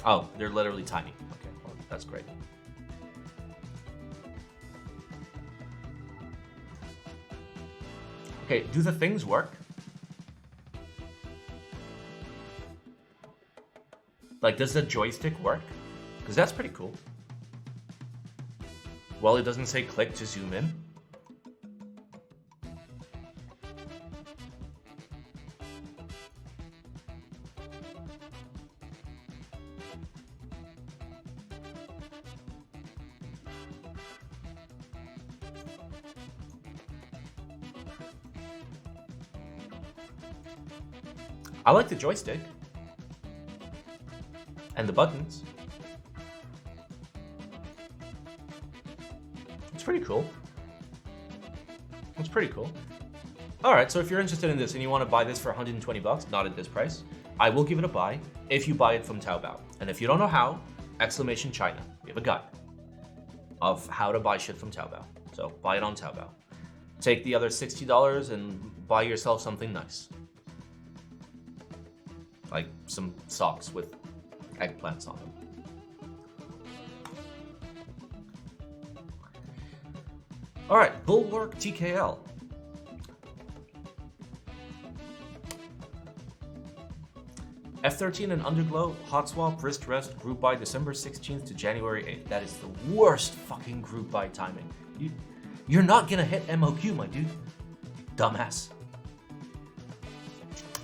Oh, they're literally tiny. Okay, well, that's great. Okay, do the things work? Like, does the joystick work? Because that's pretty cool. Well, it doesn't say click to zoom in. I like the joystick. And the buttons. It's pretty cool. It's pretty cool. Alright, so if you're interested in this and you want to buy this for 120 bucks, not at this price, I will give it a buy if you buy it from Taobao. And if you don't know how, exclamation China. We have a guide of how to buy shit from Taobao. So buy it on Taobao. Take the other $60 and buy yourself something nice. Like some socks with eggplants on them. Alright, Bulwark TKL. F13 and Underglow, Hot Swap, Wrist Rest, Group Buy December 16th to January 8th. That is the worst fucking group buy timing. You're not gonna hit MOQ, my dude. Dumbass.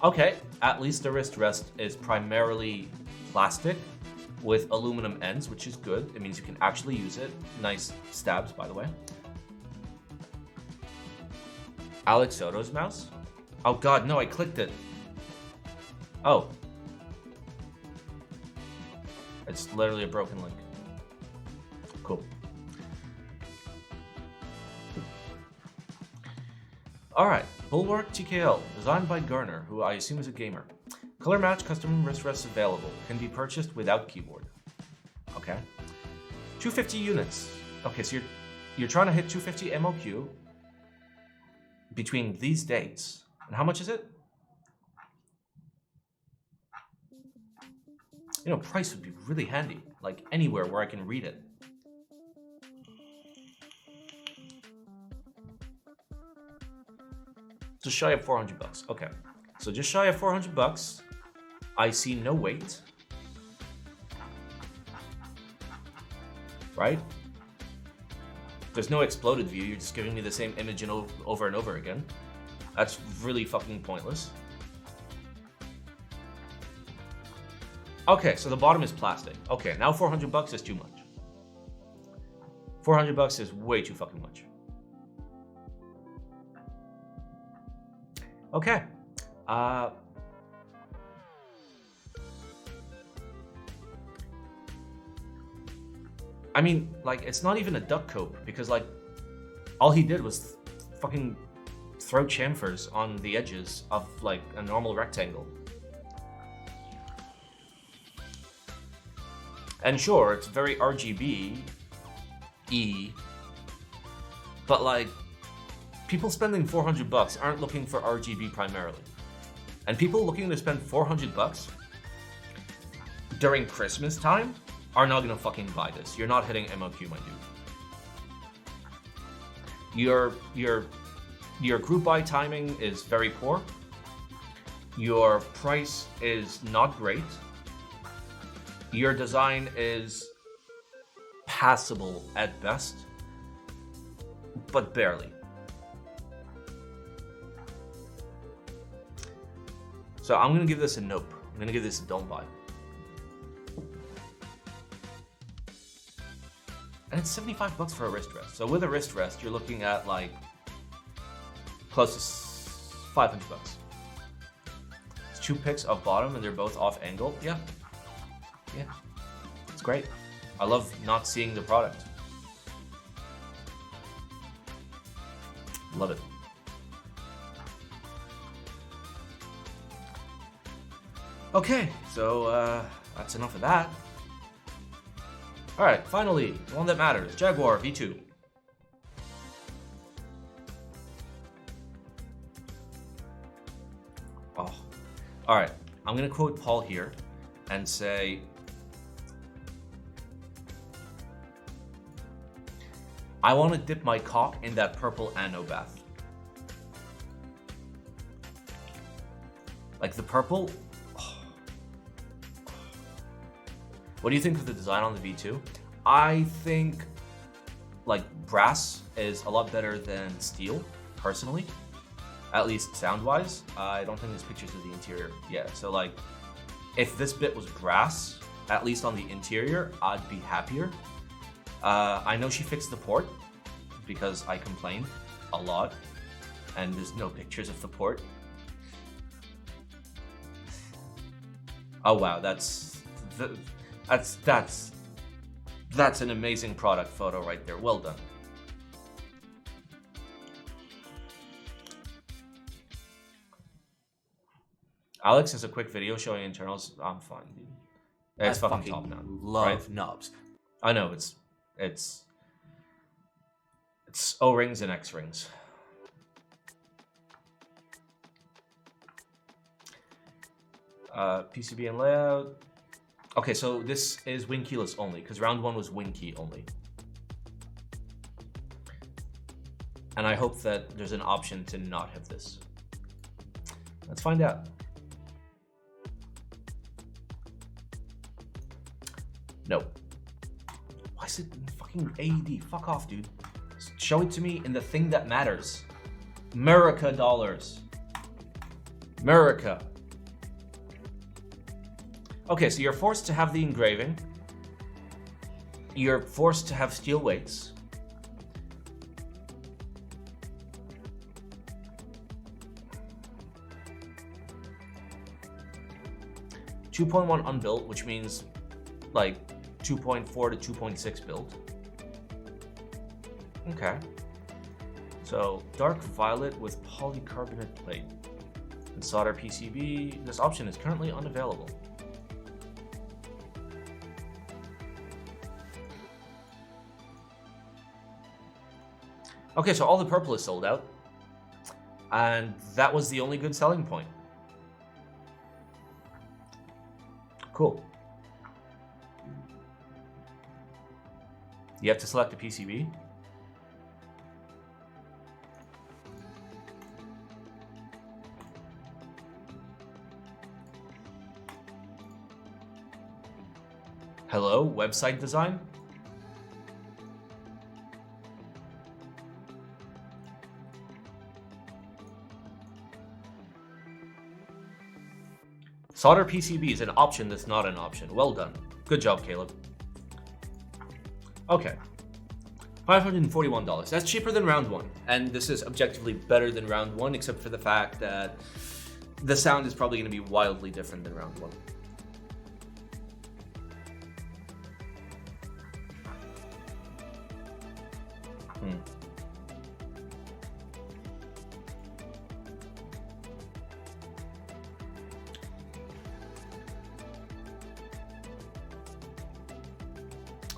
Okay, at least the wrist rest is primarily plastic with aluminum ends, which is good. It means you can actually use it. Nice stabs, by the way. Alex Soto's mouse? Oh god, no, I clicked it. Oh. It's literally a broken link. Cool. Alright, Bulwark TKL, designed by Garner, who I assume is a gamer. Color match custom wrist rests available. Can be purchased without keyboard. Okay. 250 units. Okay, so you're trying to hit 250 MOQ between these dates. And how much is it? You know, price would be really handy. Like anywhere where I can read it. Just shy of 400 bucks. Okay. So just shy of 400 bucks. I see no weight. Right? There's no exploded view. You're just giving me the same image over and over again. That's really fucking pointless. Okay, so the bottom is plastic. Okay, now 400 bucks is too much. 400 bucks is way too fucking much. Okay. I mean, like, it's not even a duck cope because, like, all he did was fucking throw chamfers on the edges of, like, a normal rectangle. And sure, it's very RGB-y, but, like, people spending 400 bucks aren't looking for RGB primarily. And people looking to spend 400 bucks during Christmas time are not gonna fucking buy this. You're not hitting MOQ, my dude. Your group buy timing is very poor. Your price is not great. Your design is passable at best, but barely. So I'm gonna give this a nope. I'm gonna give this a don't buy. And it's 75 bucks for a wrist rest. So with a wrist rest, you're looking at like close to 500 bucks. It's 2 picks of bottom and they're both off angle. Yeah. Yeah. It's great. I love not seeing the product. Love it. Okay, so that's enough of that. Alright, finally, the one that matters, Jaguar V2. Oh. Alright, I'm gonna quote Paul here and say, I want to dip my cock in that purple anno bath. Like the purple. Oh. What do you think of the design on the V2? I think like brass is a lot better than steel, personally. At least sound-wise. I don't think there's pictures of the interior. Yeah, so like, if this bit was brass, at least on the interior, I'd be happier. I know she fixed the port, because I complained a lot, and there's no pictures of the port. Oh wow, that's an amazing product photo right there. Well done. Alex has a quick video showing internals. I'm fine, dude. It's fucking top now. Love right? knobs. I know it's O-rings and X-rings. PCB and layout. Okay, so this is wing keyless only, because round one was wing key only. And I hope that there's an option to not have this. Let's find out. No. Why is it in fucking AED? Fuck off, dude. Show it to me in the thing that matters. America dollars. America. Okay, so you're forced to have the engraving. You're forced to have steel weights. .1 unbuilt, which means like 2.4 to 2.6 build. Okay. So dark violet with polycarbonate plate and solder PCB. This option is currently unavailable. Okay, so all the purple is sold out, and that was the only good selling point. Cool. You have to select a PCB. Hello, website design? Solder PCB is an option that's not an option. Well done. Good job, Caleb. Okay. $541. That's cheaper than round one. And this is objectively better than round one, except for the fact that the sound is probably going to be wildly different than round one.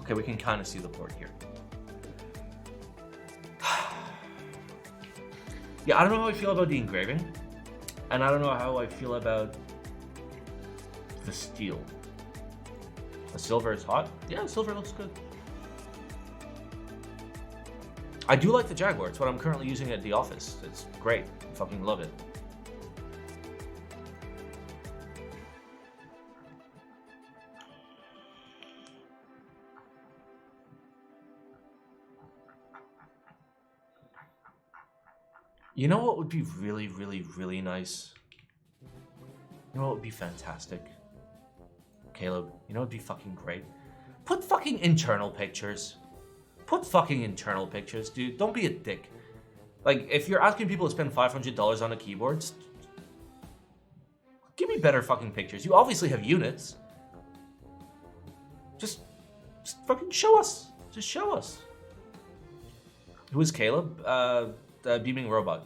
Okay, we can kind of see the port here. Yeah, I don't know how I feel about the engraving, and I don't know how I feel about the steel. The silver is hot. Yeah, silver looks good. I do like the Jaguar. It's what I'm currently using at the office. It's great. I fucking love it. You know what would be really, really, really nice? You know what would be fantastic? Caleb, you know what would be fucking great? Put fucking internal pictures. Put fucking internal pictures, dude. Don't be a dick. Like, if you're asking people to spend $500 on a keyboard, give me better fucking pictures. You obviously have units. Just fucking show us. Just show us. Who is Caleb? The beaming robot.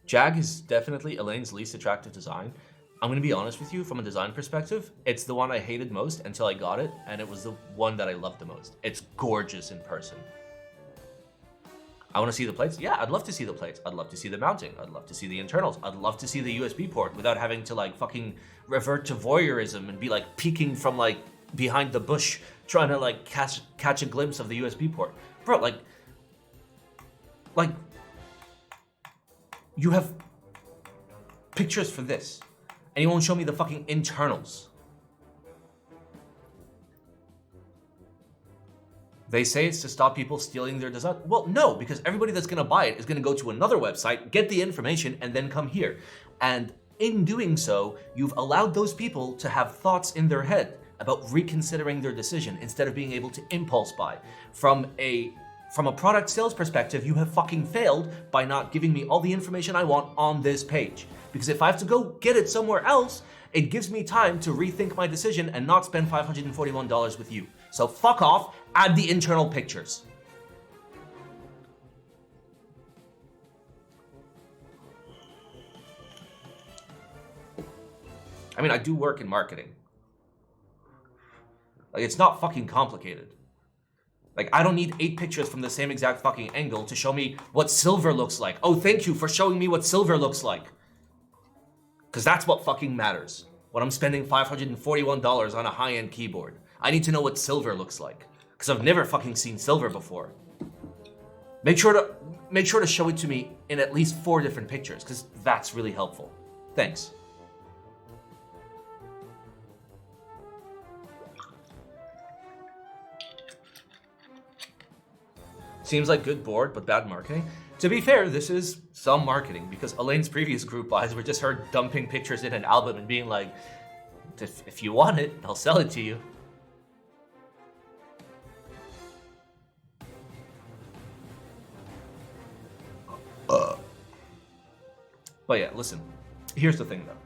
Jag is definitely Elaine's least attractive design. I'm gonna be honest with you, from a design perspective, it's the one I hated most until I got it, and it was the one that I loved the most. It's gorgeous in person. I wanna see the plates? Yeah, I'd love to see the plates. I'd love to see the mounting. I'd love to see the internals. I'd love to see the USB port without having to like fucking revert to voyeurism and be like peeking from like behind the bush trying to like catch a glimpse of the USB port. Bro, like You have pictures for this, and you won't show me the fucking internals. They say it's to stop people stealing their design. Well, no, because everybody that's gonna buy it is gonna go to another website, get the information, and then come here. And in doing so, you've allowed those people to have thoughts in their head about reconsidering their decision instead of being able to impulse buy. From a product sales perspective, you have fucking failed by not giving me all the information I want on this page. Because if I have to go get it somewhere else, it gives me time to rethink my decision and not spend $541 with you. So fuck off, add the internal pictures. I mean, I do work in marketing. Like, it's not fucking complicated. Like, I don't need 8 pictures from the same exact fucking angle to show me what silver looks like. Oh, thank you for showing me what silver looks like. Because that's what fucking matters. When I'm spending $541 on a high-end keyboard, I need to know what silver looks like. Because I've never fucking seen silver before. Make sure to show it to me in at least 4 different pictures, because that's really helpful. Thanks. Seems like good board, but bad marketing. To be fair, this is some marketing, because Elaine's previous group buys were just her dumping pictures in an album and being like, if you want it, I'll sell it to you. But yeah, listen, here's the thing though.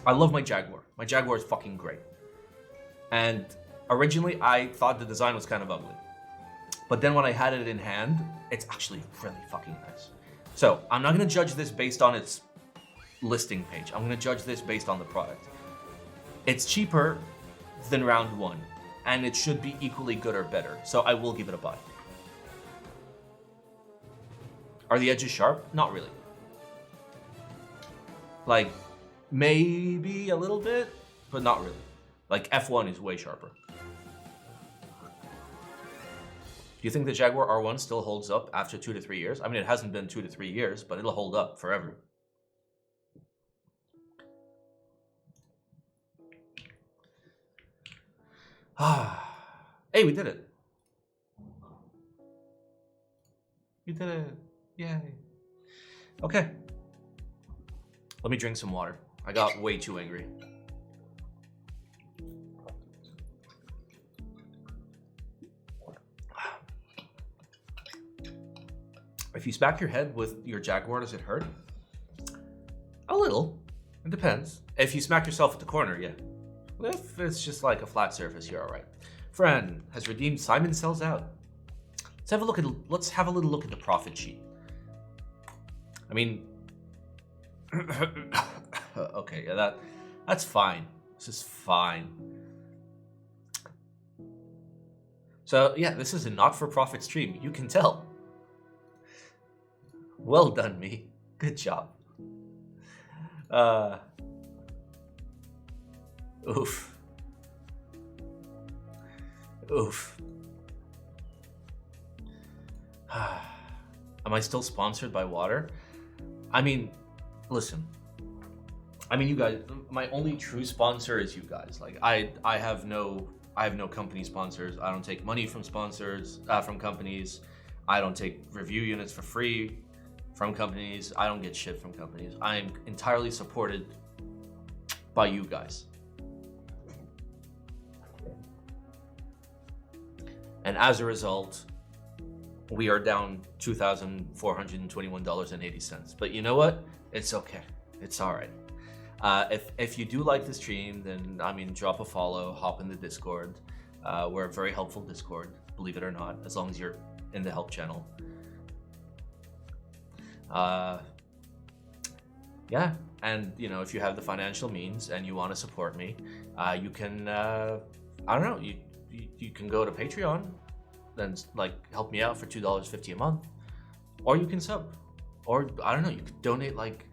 I love my Jaguar. My Jaguar is fucking great. And originally I thought the design was kind of ugly. But then when I had it in hand, it's actually really fucking nice. So I'm not gonna judge this based on its listing page. I'm gonna judge this based on the product. It's cheaper than round 1, and it should be equally good or better. So I will give it a buy. Are the edges sharp? Not really. Like, maybe a little bit, but not really. Like, F1 is way sharper. Do you think the Jaguar R1 still holds up after 2 to 3 years? I mean, it hasn't been 2 to 3 years, but it'll hold up forever. Hey, we did it. We did it. Yay. Okay. Let me drink some water. I got way too angry. If you smack your head with your Jaguar, does it hurt? A little. It depends. If you smack yourself at the corner, yeah. If it's just like a flat surface, you're all right. Fran has redeemed Simon Sells Out. Let's have a little look at the profit sheet. I mean, okay, yeah, that's fine. This is fine. So yeah, this is a not-for-profit stream. You can tell. Well done, me. Good job. Oof. Oof. Am I still sponsored by water? I mean, listen. I mean, you guys. My only true sponsor is you guys. Like, I have no company sponsors. I don't take money from sponsors, from companies. I don't take review units for free from companies. I don't get shit from companies. I'm entirely supported by you guys. And as a result, we are down $2,421.80. But you know what? It's okay. It's all right. If you do like the stream, then, I mean, drop a follow, hop in the Discord. We're a very helpful Discord, believe it or not, as long as you're in the help channel. Yeah, and you know, if you have the financial means and you want to support me, you can, I don't know, you can go to Patreon, then like help me out for $2.50 a month, or you can sub, or I don't know, you could donate like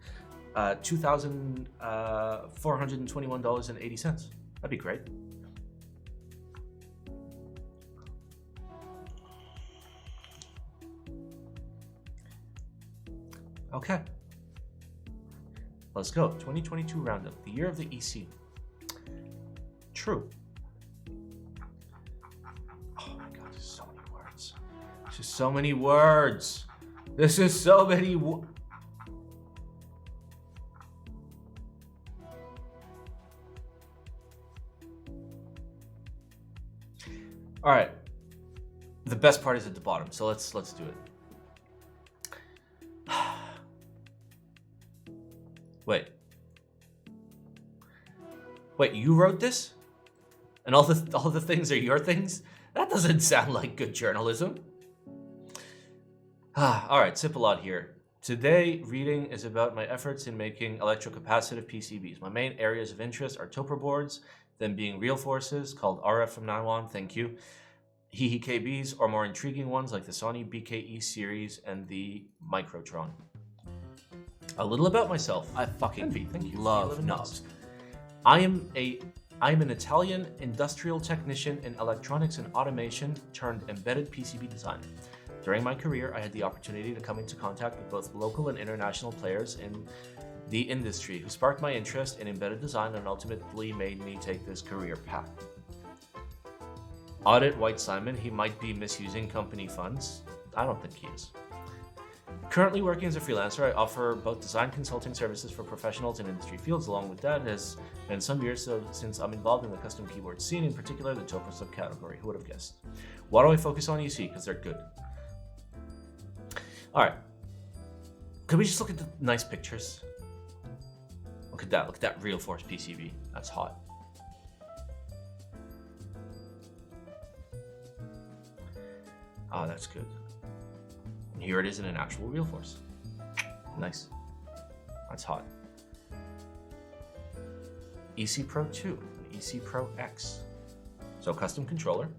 $2,421.80. That'd be great. Okay, Let's go. 2022 Roundup, the year of the EC. True. Oh my god, there's so many words. There's just so many words. This is so many All right. The best part is at the bottom, so let's do it. Wait, you wrote this? And all the things are your things? That doesn't sound like good journalism. All right, sip a lot here. Today, reading is about my efforts in making electrocapacitive PCBs. My main areas of interest are Topra boards, then being real forces, called RF from now on, thank you. Hehe KBs, or more intriguing ones like the Sony BKE series and the Microtron. A little about myself. I fucking Envy, thank you. love 11 knobs. I am an Italian industrial technician in electronics and automation turned embedded PCB design. During my career, I had the opportunity to come into contact with both local and international players in the industry who sparked my interest in embedded design and ultimately made me take this career path. Audit White Simon, he might be misusing company funds. I don't think he is. Currently working as a freelancer, I offer both design consulting services for professionals in industry fields. Along with that, it has been some years since I'm involved in the custom keyboard scene, in particular the Topra subcategory. Who would have guessed? Why do I focus on EC? Because they're good. All right. Could we just look at the nice pictures? Look at that. Look at that real force PCB. That's hot. Oh, that's good. And here it is in an actual real force. Nice. That's hot. EC Pro 2 and EC Pro X. So custom controller.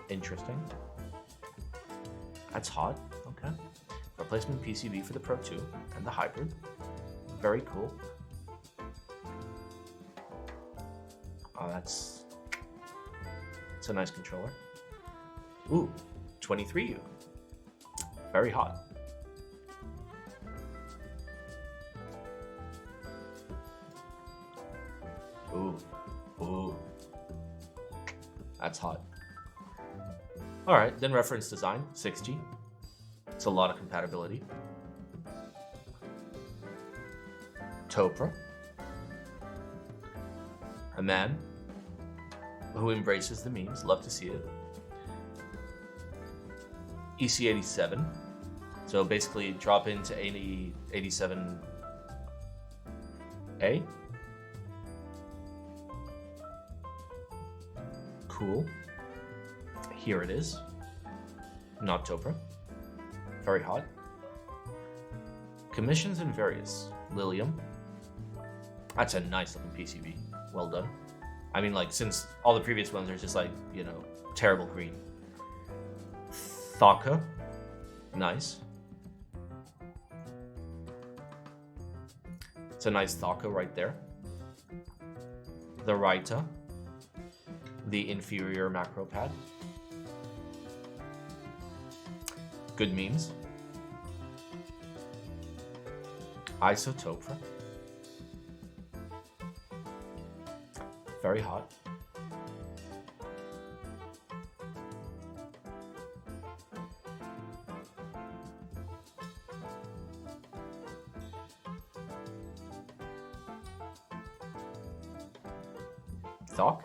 Interesting. That's hot. Okay. Replacement PCB for the Pro 2 and the hybrid. Very cool. Oh, that's a nice controller. Ooh, 23U. Very hot. Ooh. That's hot. All right, then reference design, 6G. It's a lot of compatibility. Topra. A man who embraces the memes, love to see it. EC87. So basically drop into 87A. Cool. Here it is. Not Topra. Very hot. Commissions in various. Lilium. That's a nice looking PCB. Well done. I mean, like, since all the previous ones are just like, you know, terrible green. Thaka. Nice. It's a nice Thaka right there. The Raita. The inferior macro pad. Good memes. Isotopra. Very hot. Thok.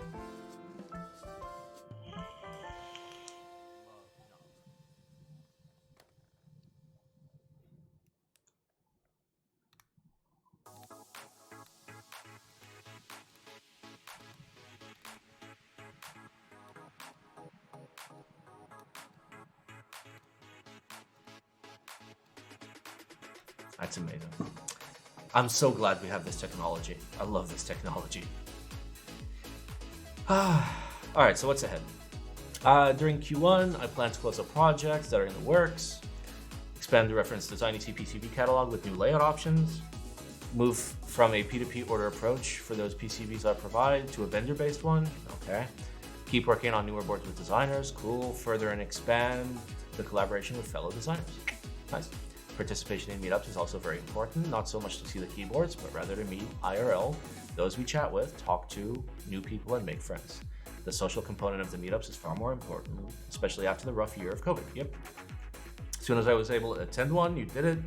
That's amazing. I'm so glad we have this technology. I love this technology. All right, so what's ahead? During Q1, I plan to close up projects that are in the works, expand the reference design EC PCB catalog with new layout options, move from a P2P order approach for those PCBs I provide to a vendor-based one. Okay. Keep working on newer boards with designers. Cool. Further and expand the collaboration with fellow designers. Nice. Participation in meetups is also very important. Not so much to see the keyboards, but rather to meet IRL, those we chat with, talk to new people, and make friends. The social component of the meetups is far more important, especially after the rough year of COVID. Yep. As soon as I was able to attend one, you did it.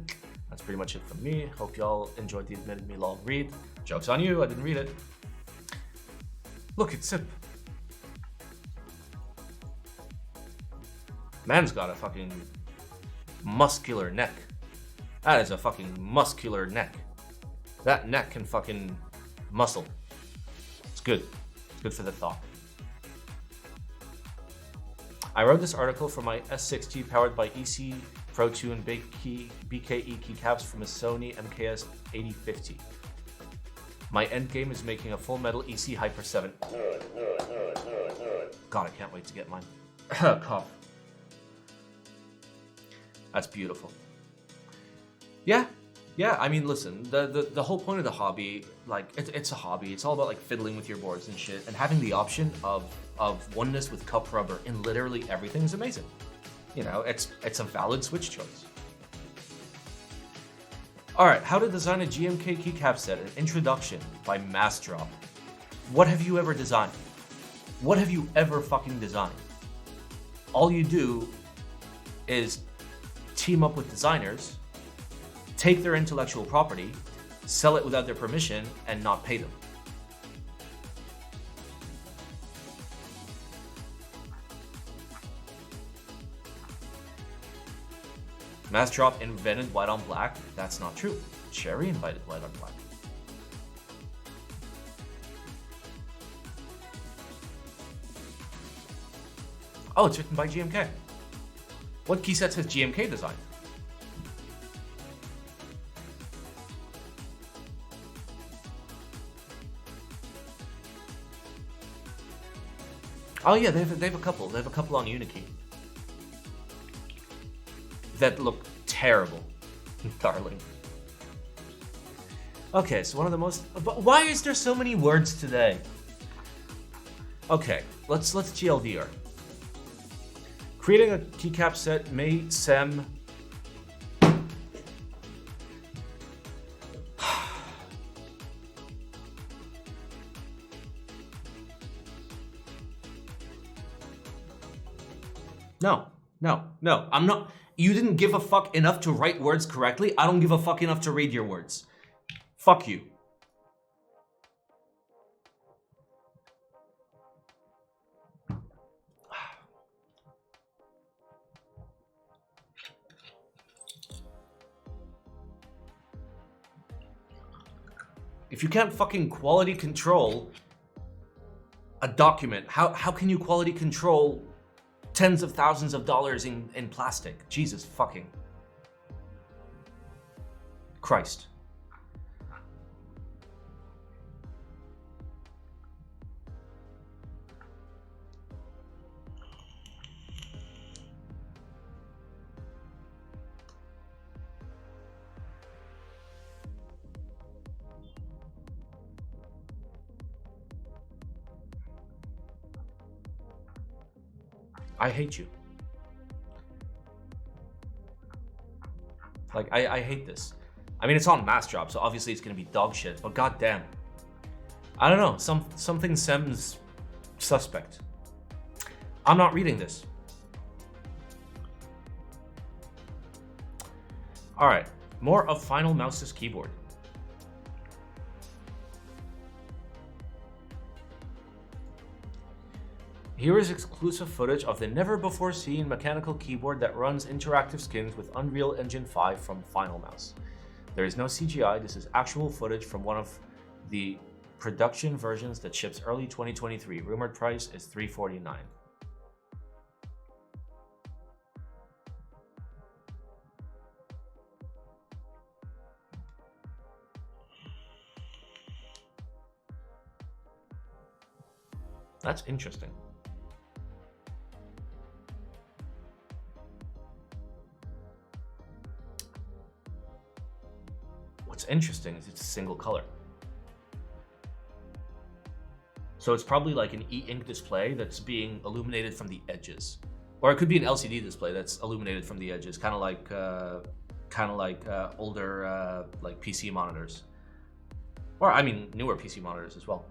That's pretty much it from me. Hope y'all enjoyed the Admitted Me long read. Joke's on you, I didn't read it. Look, it's Sip. Man's got a fucking muscular neck. That is a fucking muscular neck. That neck can fucking muscle. It's good. It's good for the thought. I wrote this article for my S60 powered by EC Pro 2 and BKE keycaps from a Sony MKS 8050. My end game is making a full metal EC Hyper7. God, I can't wait to get mine. Cough. That's beautiful. Yeah. I mean, listen, the whole point of the hobby, like, it's a hobby. It's all about, like, fiddling with your boards and shit. And having the option of oneness with cup rubber in literally everything is amazing. You know, it's a valid Switch choice. All right, how to design a GMK keycap set, an introduction by Mass Drop. What have you ever designed? What have you ever fucking designed? All you do is team up with designers, take their intellectual property, sell it without their permission, and not pay them. Mass Drop invented white on black. That's not true. Cherry invented white on black. Oh, it's written by GMK. What key sets has GMK designed? Oh yeah, they have a couple. They have a couple on Unikey that look terrible, darling. Okay, so one of the most. But why is there so many words today? Okay, let's GLDR. Creating a keycap set may sem. No. I'm not. You didn't give a fuck enough to write words correctly. I don't give a fuck enough to read your words. Fuck you. If you can't fucking quality control a document, how can you quality control tens of thousands of dollars in plastic? Jesus fucking Christ. I hate you. Like, I hate this. I mean, it's on Mass Drop, so obviously it's gonna be dog shit, but goddamn. I don't know, something seems suspect. I'm not reading this. All right, more of Finalmouse's keyboard. Here is exclusive footage of the never-before-seen mechanical keyboard that runs interactive skins with Unreal Engine 5 from Finalmouse. There is no CGI, this is actual footage from one of the production versions that ships early 2023. Rumored price is $349. That's interesting. What's interesting is it's a single color. So it's probably like an e-ink display that's being illuminated from the edges. Or it could be an LCD display that's illuminated from the edges, kind of like older like PC monitors. Or I mean newer PC monitors as well.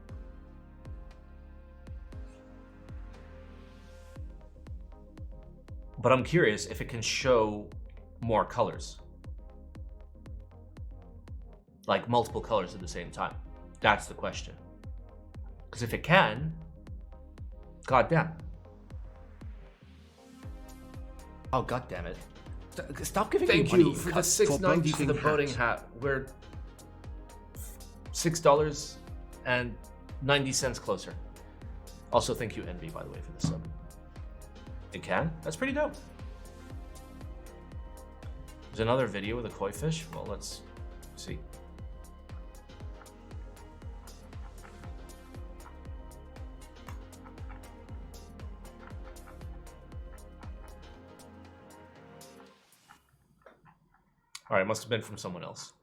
But I'm curious if it can show more colors. Like multiple colors at the same time. That's the question. Because if it can, goddamn. Oh, goddamn it. Stop giving me money. Thank you for the $6.90 for the boating hat. We're $6.90 closer. Also, thank you, Envy, by the way, for the sub. It can? That's pretty dope. There's another video with a koi fish. Well, let's see. All right, must have been from someone else.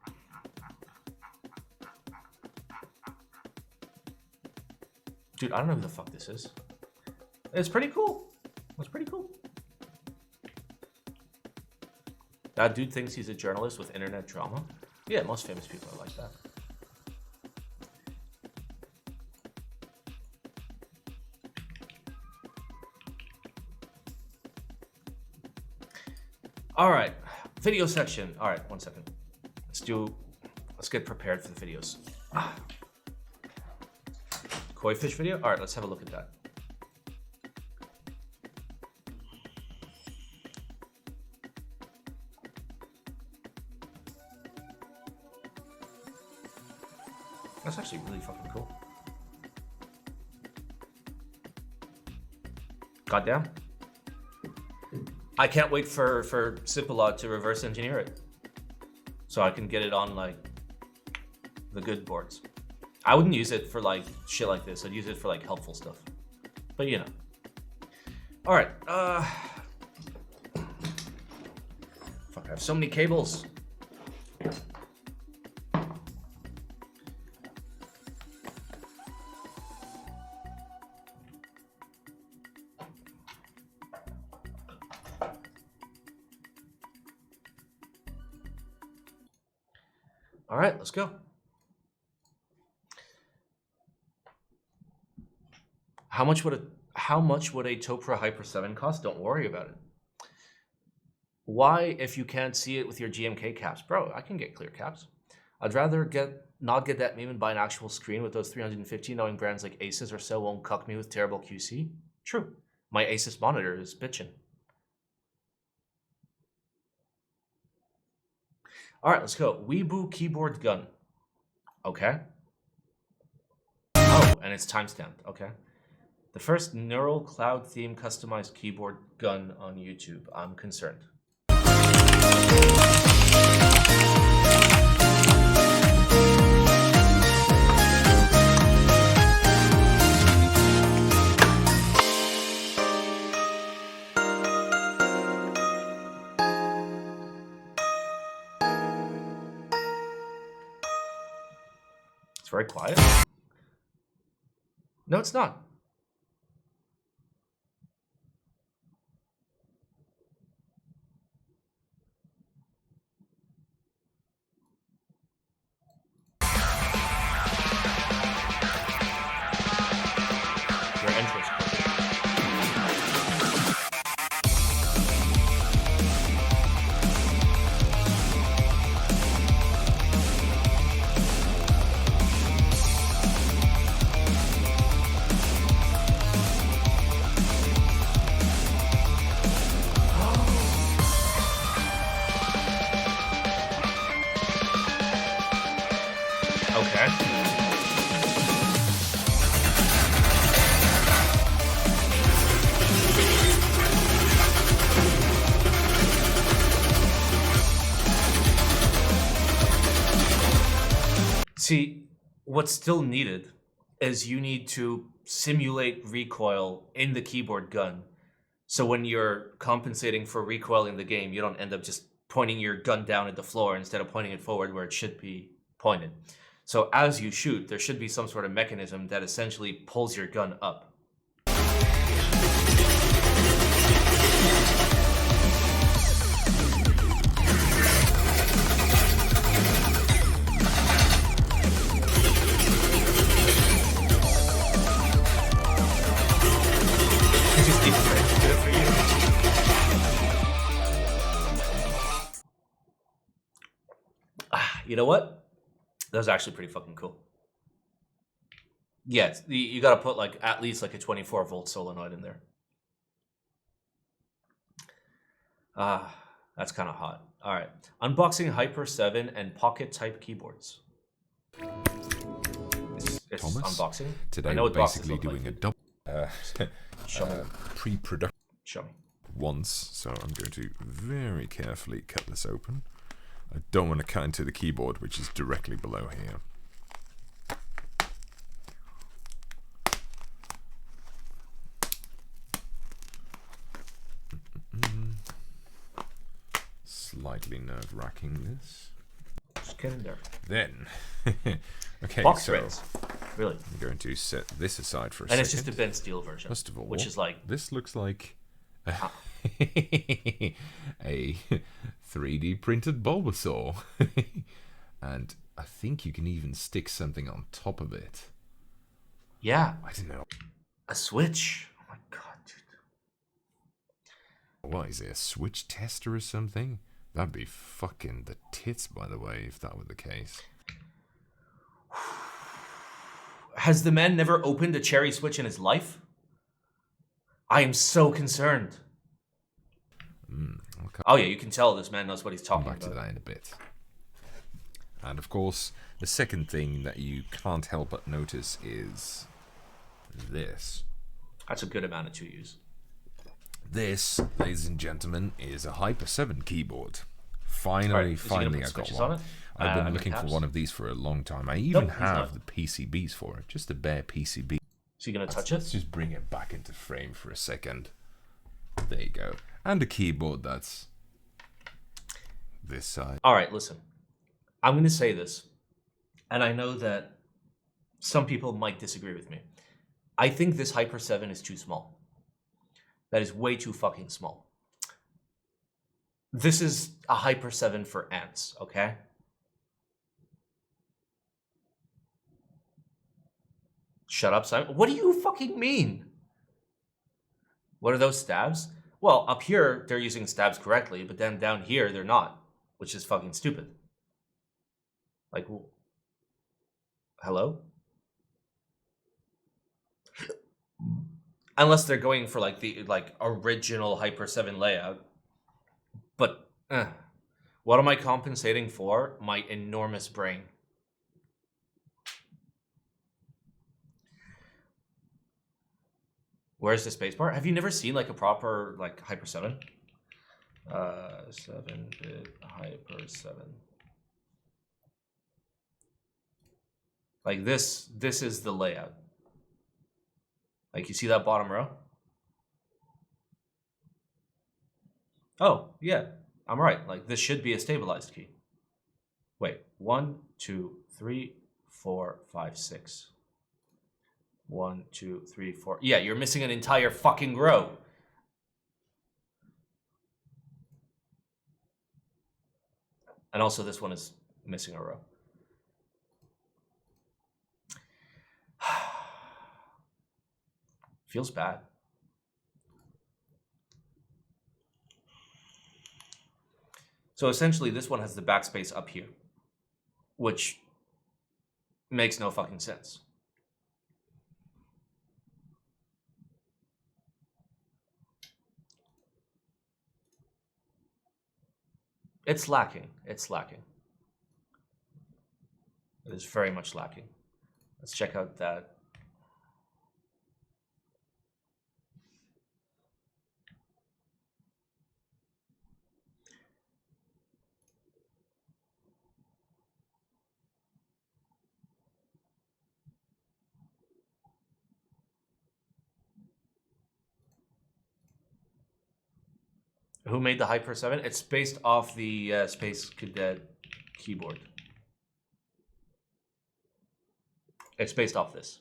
Dude, I don't know who the fuck this is. It's pretty cool. It's pretty cool. That dude thinks he's a journalist with internet drama. Yeah, most famous people are like that. All right, video section. All right, 1 second. Let's get prepared for the videos. Koi fish video? All right, let's have a look at that. That's actually really fucking cool. Goddamn. I can't wait for Sipalot to reverse engineer it. So I can get it on like the good boards. I wouldn't use it for like shit like this. I'd use it for like helpful stuff. But you know. Alright, fuck, I have so many cables. All right, let's go. How much would a Topra Hyper7 cost? Don't worry about it. Why, if you can't see it with your GMK caps? Bro, I can get clear caps. I'd rather not get that meme and buy an actual screen with those 350, knowing brands like Asus or so won't cuck me with terrible QC. True. My Asus monitor is bitchin'. All right, let's go. Weeaboo keyboard gun. Okay. Oh, and it's timestamped. Okay. The first neural cloud theme customized keyboard gun on YouTube. I'm concerned. It's very quiet. No, it's not. Your entrance. Okay. See, what's still needed is you need to simulate recoil in the keyboard gun. So when you're compensating for recoil in the game, you don't end up just pointing your gun down at the floor instead of pointing it forward where it should be pointed. So as you shoot, there should be some sort of mechanism that essentially pulls your gun up. Just keep it good for you. You know what? That was actually pretty fucking cool. Yeah, you gotta put like at least like a 24-volt solenoid in there. That's kind of hot. All right, unboxing Hyper7 and PocketType keyboards. It's Thomas, unboxing. Today I know we're what boxes basically look doing like. a double Show me. pre-production Show me. once, so I'm going to very carefully cut this open. I don't want to cut into the keyboard, which is directly below here. Slightly nerve-wracking, this. Just get in there. Then, okay, Box so threads. Really. I'm going to set this aside for a And second. it's just a bent steel version. First of all, which is like this looks like a 3D printed Bulbasaur. And I think you can even stick something on top of it. yeah, I don't know. a Switch. Oh my god, dude. What is it, a Switch tester or something? That'd be fucking the tits, by the way, if that were the case. Has the man never opened a cherry Switch in his life? I am so concerned. Okay. Oh yeah, you can tell this man knows what he's Come talking back to about. that in a bit. And of course, the second thing that you can't help but notice is this. That's a good amount of 2 U's. This, ladies and gentlemen, is a Hyper7 keyboard. Finally, Alright, is he gonna finally put I got switches one. on it? I've been And looking for tabs? one of these for a long time. I even Nope, he's have not. the PCBs for it, just a bare PCB. Is he gonna touch Let's it? just bring it back into frame for a second. There you go. And a keyboard that's this side. All right, listen. I'm gonna say this, and I know that some people might disagree with me. I think this Hyper7 is too small. That is way too fucking small. This is a Hyper7 for ants, okay? Shut up, Simon. What do you fucking mean? What are those stabs? Well, up here, they're using stabs correctly, but then down here, they're not, which is fucking stupid. Like, hello? Unless they're going for like the original Hyper7 layout. But what am I compensating for? My enormous brain. Where's the spacebar? Have you never seen like a proper like Hyper7? 7-bit Hyper7. Like this is the layout. Like you see that bottom row? Oh, yeah, I'm right. Like this should be a stabilized key. Wait, 1, 2, 3, 4, 5, 6. 1, 2, 3, 4. Yeah, you're missing an entire fucking row. And also this one is missing a row. Feels bad. So essentially this one has the backspace up here, which makes no fucking sense. It's lacking. It's lacking. It is very much lacking. Let's check out that. Who made the Hyper7? It's based off the Space Cadet keyboard. It's based off this.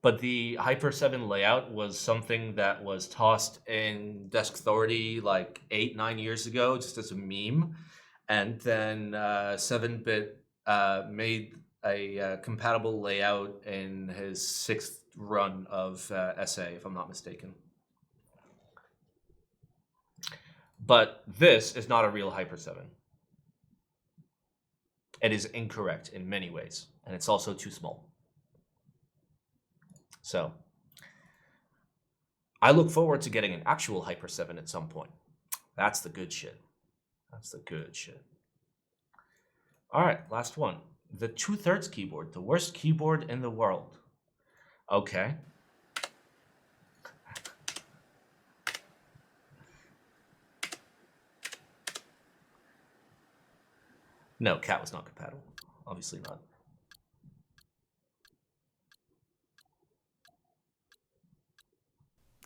But the Hyper7 layout was something that was tossed in Desk Authority like 8-9 years ago, just as a meme. And then 7-Bit made a compatible layout in his 6th run of SA, if I'm not mistaken. But this is not a real Hyper7. It is incorrect in many ways, and it's also too small. So, I look forward to getting an actual Hyper7 at some point. That's the good shit. That's the good shit. All right, last one. The 2/3 keyboard, the worst keyboard in the world. Okay. No, Cat was not compatible. Obviously not.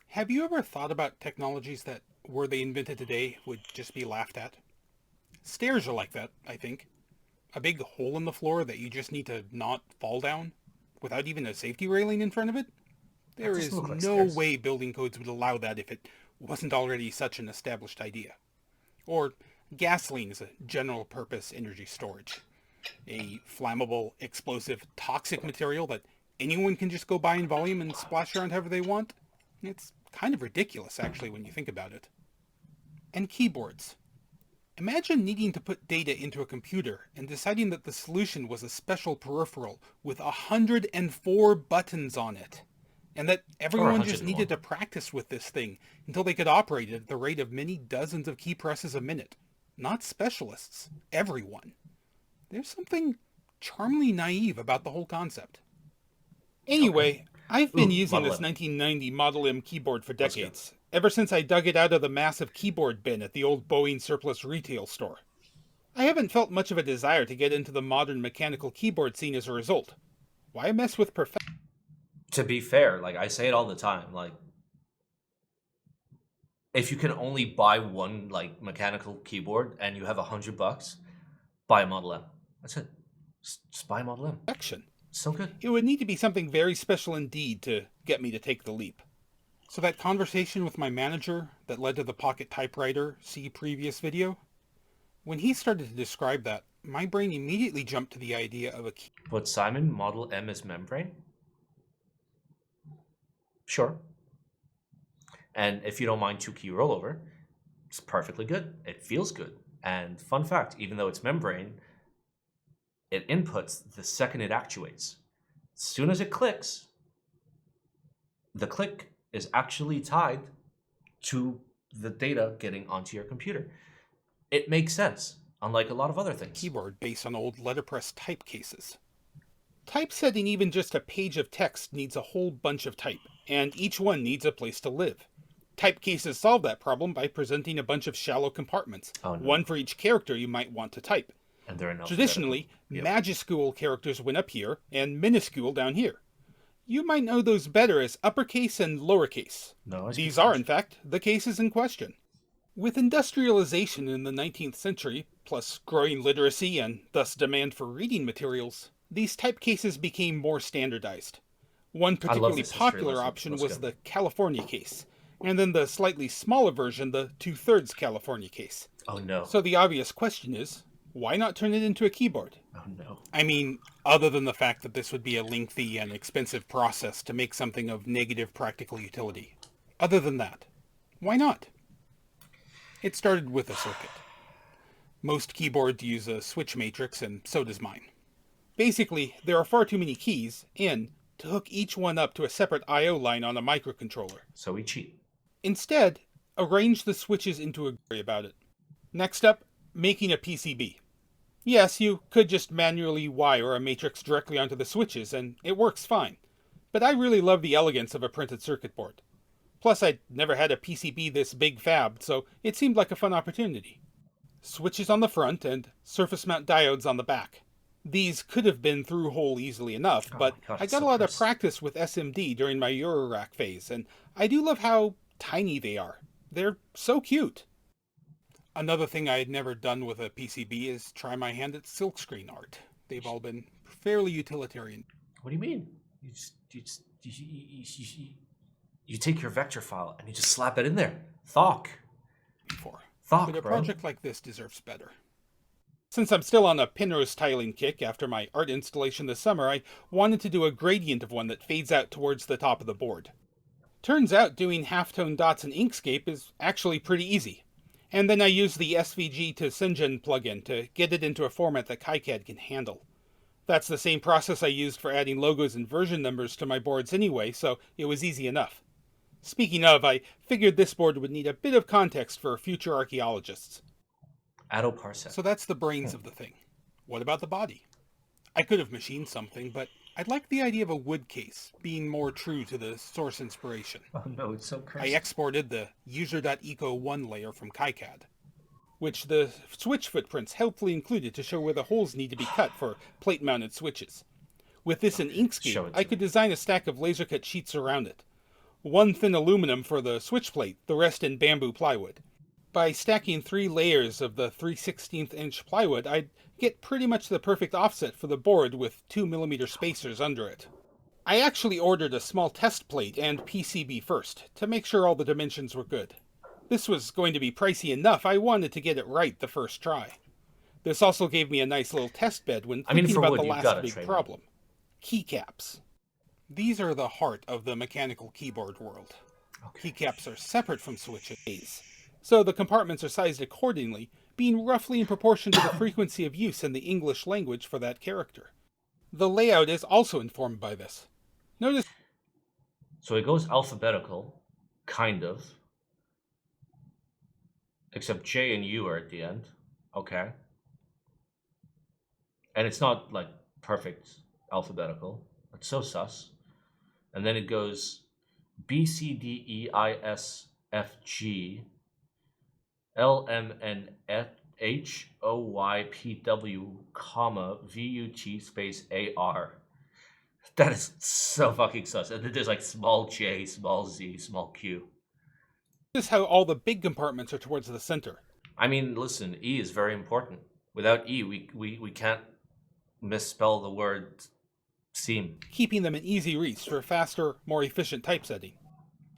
Have you ever thought about technologies that, were they invented today, would just be laughed at? Stairs are like that, I think. A big hole in the floor that you just need to not fall down, without even a safety railing in front of it? There is look like no stairs. way building codes would allow that if it wasn't already such an established idea. Or gasoline as a general purpose energy storage. A flammable, explosive, toxic material that anyone can just go buy in volume and splash around however they want. It's kind of ridiculous, actually, when you think about it. And keyboards. Imagine needing to put data into a computer and deciding that the solution was a special peripheral with 104 buttons on it, and that everyone just 101. needed to practice with this thing until they could operate it at the rate of many dozens of key presses a minute. Not specialists, everyone. There's something charmingly naive about the whole concept. Anyway, I've been using Model this M. 1990 Model M keyboard for Let's go. decades, ever since I dug it out of the massive keyboard bin at the old Boeing surplus retail store. I haven't felt much of a desire to get into the modern mechanical keyboard scene as a result. Why mess with perfection? To be fair, like I say it all the time, like if you can only buy one like mechanical keyboard and you have $100, buy a Model M. That's it. Just buy a Model M. So good. It would need to be something very special indeed to get me to take the leap. So that conversation with my manager that led to the Pocket Typewriter, see previous video? When he started to describe that, my brain immediately jumped to the idea of a key. But Simon, Model M is membrane? Sure. And if you don't mind 2-key rollover, it's perfectly good. It feels good. And fun fact, even though it's membrane, it inputs the second it actuates. As soon as it clicks, the click is actually tied to the data getting onto your computer. It makes sense, unlike a lot of other things. Keyboard based on old letterpress type cases. Typesetting even just a page of text needs a whole bunch of type, and each one needs a place to live. Type cases solve that problem by presenting a bunch of shallow compartments, one for each character you might want to type. And they're in Traditionally, majuscule characters went up here, and minuscule down here. You might know those better as uppercase and lowercase. No, These are, in fact, the cases in question. With industrialization in the 19th century, plus growing literacy and thus demand for reading materials, these type cases became more standardized. One particularly popular option was the California case, and then the slightly smaller version, the 2/3 California case. Oh no. So the obvious question is, why not turn it into a keyboard? Oh no. I mean, other than the fact that this would be a lengthy and expensive process to make something of negative practical utility. Other than that, why not? It started with a circuit. Most keyboards use a switch matrix, and so does mine. Basically, there are far too many keys, and to hook each one up to a separate I/O line on a microcontroller. So we cheat. Instead, arrange the switches into a worry about it. Next up, making a PCB. Yes, you could just manually wire a matrix directly onto the switches, and it works fine. But I really love the elegance of a printed circuit board. Plus, I'd never had a PCB this big fabbed, so it seemed like a fun opportunity. Switches on the front and surface mount diodes on the back. These could have been through hole easily enough, but I got a lot of practice with SMD during my Eurorack phase, and I do love how tiny they are. They're so cute. Another thing I had never done with a PCB is try my hand at silkscreen art. They've all been fairly utilitarian. What do you mean? You take your vector file and you just slap it in there. Thok. Before. Thok, But a bro. project like this deserves better. Since I'm still on a Penrose tiling kick after my art installation this summer, I wanted to do a gradient of one that fades out towards the top of the board. Turns out doing halftone dots in Inkscape is actually pretty easy. And then I used the SVG to Syngen plugin to get it into a format that KiCad can handle. That's the same process I used for adding logos and version numbers to my boards anyway, so it was easy enough. Speaking of, I figured this board would need a bit of context for future archaeologists. Attoparsec. So that's the brains of the thing. What about the body? I could have machined something, but I'd like the idea of a wood case, being more true to the source inspiration. Oh no, it's so cursed. I exported the user.eco1 layer from KiCad, which the switch footprints helpfully included to show where the holes need to be cut for plate-mounted switches. With this in Inkscape, I could design a stack of laser-cut sheets around it. One thin aluminum for the switch plate, the rest in bamboo plywood. By stacking 3 layers of the 3/16 inch plywood, I'd get pretty much the perfect offset for the board with 2mm spacers under it. I actually ordered a small test plate and PCB first, to make sure all the dimensions were good. This was going to be pricey enough, I wanted to get it right the first try. This also gave me a nice little test bed when thinking about the last big problem. Keycaps. These are the heart of the mechanical keyboard world. Okay. Keycaps are separate from switches, so the compartments are sized accordingly, being roughly in proportion to the frequency of use in the English language for that character. The layout is also informed by this. Notice. So it goes alphabetical, kind of. Except J and U are at the end. Okay. And it's not like perfect alphabetical. It's so sus. And then it goes B, C, D, E, I, S, F, G, L, M, N, F, H, O, Y, P, W, comma, V, U, T, space, A, R. That is so fucking sus. And then there's like small j, small z, small q. This is how all the big compartments are towards the center. I mean, listen, E is very important. Without E, we can't misspell the word seam. Keeping them in easy reach for faster, more efficient typesetting.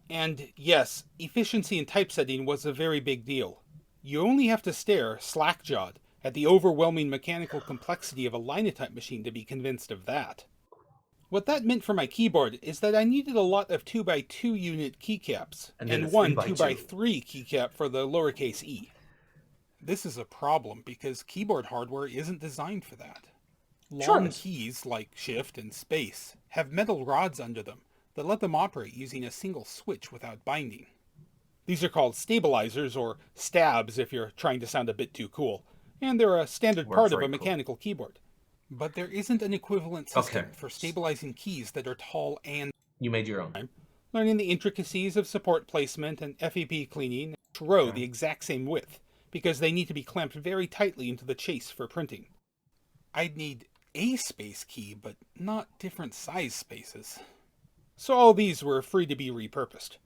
And yes, efficiency in typesetting was a very big deal. You only have to stare, slack-jawed, at the overwhelming mechanical complexity of a linotype machine to be convinced of that. What that meant for my keyboard is that I needed a lot of 2x2 unit keycaps, and one 2x3 keycap for the lowercase e. This is a problem because keyboard hardware isn't designed for that. Long keys, like Shift and Space, have metal rods under them that let them operate using a single switch without binding. These are called stabilizers, or stabs if you're trying to sound a bit too cool, and they're a standard part of a mechanical keyboard. But there isn't an equivalent system for stabilizing keys that are tall and... You made your own. Learning the intricacies of support placement and FEP cleaning, each row the exact same width, because they need to be clamped very tightly into the chase for printing. I'd need a space key, but not different size spaces. So all these were free to be repurposed.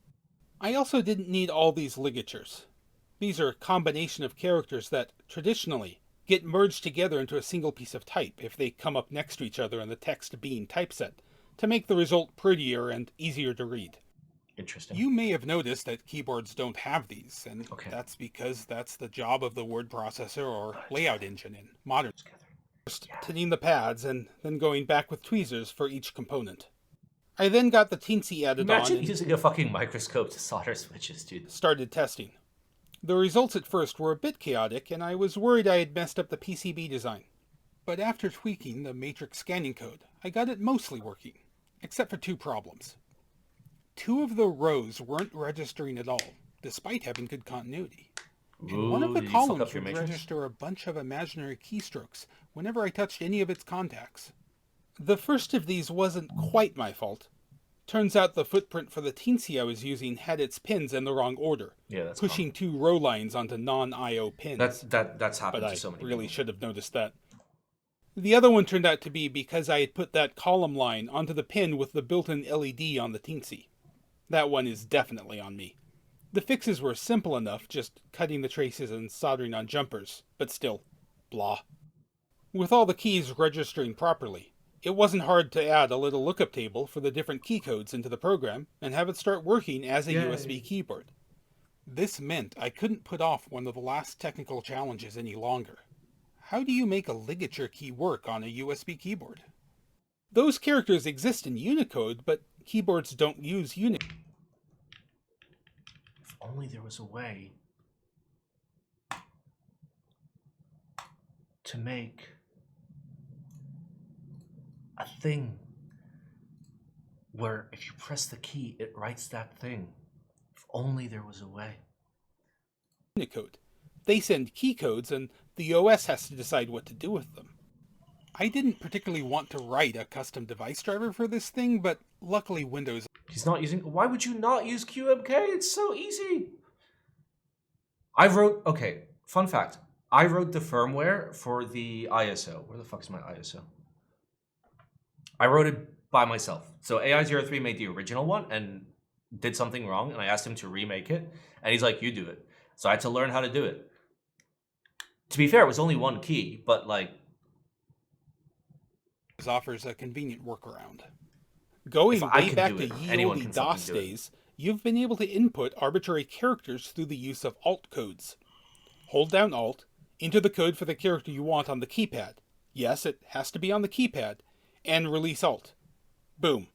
I also didn't need all these ligatures. These are a combination of characters that, traditionally, get merged together into a single piece of type if they come up next to each other in the text being typeset, to make the result prettier and easier to read. Interesting. You may have noticed that keyboards don't have these, and that's because that's the job of the word processor or layout engine in modern. First, tinning the pads, and then going back with tweezers for each component. I then got the teensy added on. Imagine using a fucking microscope to solder switches, dude. Started testing. The results at first were a bit chaotic, and I was worried I had messed up the PCB design. But after tweaking the matrix scanning code, I got it mostly working, except for 2 problems. 2 of the rows weren't registering at all, despite having good continuity. And one of the columns would register a bunch of imaginary keystrokes whenever I touched any of its contacts. The first of these wasn't quite my fault. Turns out the footprint for the teensy I was using had its pins in the wrong order, pushing common. 2 row lines onto non-IO pins. That's happened to so many people. I really people. should have noticed that. The other one turned out to be because I had put that column line onto the pin with the built-in LED on the teensy. That one is definitely on me. The fixes were simple enough, just cutting the traces and soldering on jumpers, but still, blah. With all the keys registering properly, It wasn't hard to add a little lookup table for the different key codes into the program and have it start working as a Yay. USB keyboard. This meant I couldn't put off one of the last technical challenges any longer. How do you make a ligature key work on a USB keyboard? Those characters exist in Unicode, but keyboards don't use Unicode. If only there was a way to make a thing where if you press the key, it writes that thing. If only there was a way. Unicode. They send key codes, and the OS has to decide what to do with them. I didn't particularly want to write a custom device driver for this thing, but luckily Windows... He's not using... Why would you not use QMK? It's so easy. I wrote... Okay, fun fact. I wrote the firmware for the ISO. Where the fuck's my ISO? I wrote it by myself. So AI03 made the original one and did something wrong, and I asked him to remake it, and he's like, you do it. So I had to learn how to do it. To be fair, it was only one key, but like... offers a convenient workaround. Going way back to ye olde DOS days, you've been able to input arbitrary characters through the use of alt codes. Hold down Alt, enter the code for the character you want on the keypad. Yes, it has to be on the keypad. And release Alt. Boom.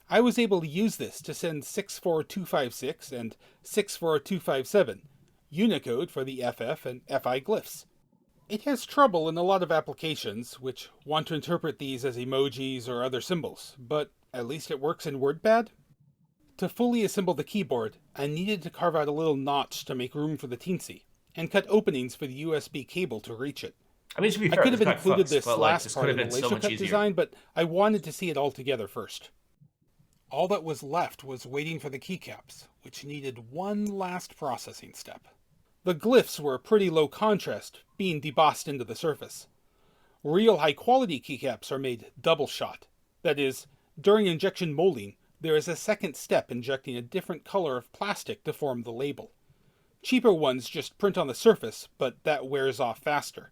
I was able to use this to send 64256 and 64257, Unicode for the FF and FI glyphs. It has trouble in a lot of applications, which want to interpret these as emojis or other symbols, but at least it works in WordPad. To fully assemble the keyboard, I needed to carve out a little notch to make room for the teensy, and cut openings for the USB cable to reach it. I mean, to be fair, I could have included this last part of the laser cut design, but I wanted to see it all together first. All that was left was waiting for the keycaps, which needed one last processing step. The glyphs were pretty low contrast, being debossed into the surface. Real high-quality keycaps are made double shot. That is, during injection molding, there is a second step injecting a different color of plastic to form the label. Cheaper ones just print on the surface, but that wears off faster.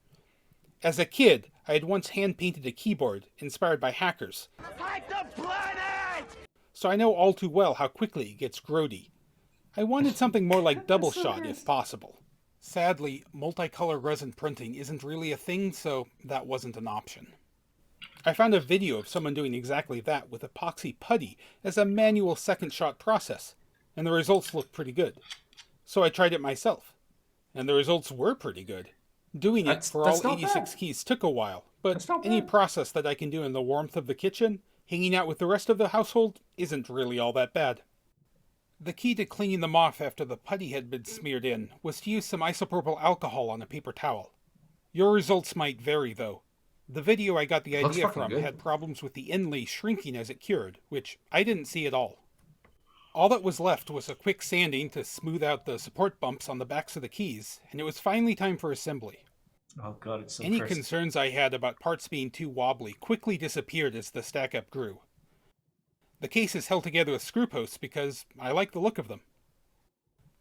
As a kid, I had once hand-painted a keyboard inspired by hackers. Fight the planet! So I know all too well how quickly it gets grody. I wanted something more like double shot if possible. Sadly, multicolor resin printing isn't really a thing, so that wasn't an option. I found a video of someone doing exactly that with epoxy putty as a manual second shot process, and the results looked pretty good. So I tried it myself, and the results were pretty good. Doing it for all 86 keys took a while, but any process that I can do in the warmth of the kitchen, hanging out with the rest of the household, isn't really all that bad. The key to cleaning them off after the putty had been smeared in was to use some isopropyl alcohol on a paper towel. Your results might vary, though. The video I got the idea from had problems with the inlay shrinking as it cured, which I didn't see at all. All that was left was a quick sanding to smooth out the support bumps on the backs of the keys, and it was finally time for assembly. Oh god, it's so Any concerns I had about parts being too wobbly quickly disappeared as the stack-up grew. The case is held together with screw posts because I like the look of them.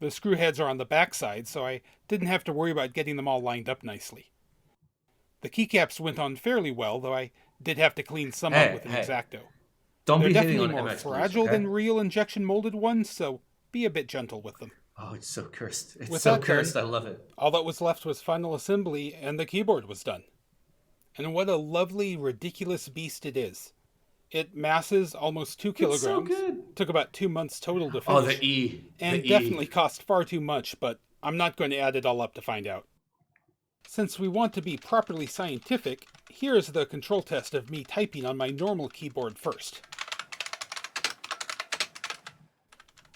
The screw heads are on the back side, so I didn't have to worry about getting them all lined up nicely. The keycaps went on fairly well, though I did have to clean some up with an X-Acto. They're definitely more fragile than real injection molded ones, so be a bit gentle with them. Oh, it's so cursed. It's With so that cursed. done, I love it. All that was left was final assembly, and the keyboard was done. And what a lovely, ridiculous beast it is. It masses almost 2 kilograms. It's so good. Took about 2 months total to finish. Oh, the E. And definitely cost far too much, but I'm not going to add it all up to find out. Since we want to be properly scientific, here is the control test of me typing on my normal keyboard first.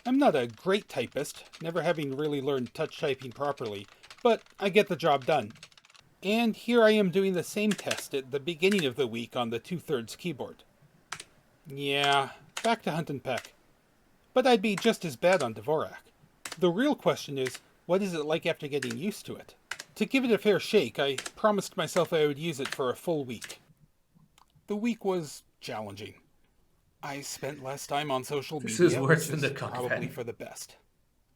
I'm not a great typist, never having really learned touch typing properly, but I get the job done. And here I am doing the same test at the beginning of the week on the 2/3 keyboard. Yeah, back to Hunt and Peck. But I'd be just as bad on Dvorak. The real question is, what is it like after getting used to it? To give it a fair shake, I promised myself I would use it for a full week. The week was challenging. I spent less time on social media, This is worse than which the is cock probably pen. for the best.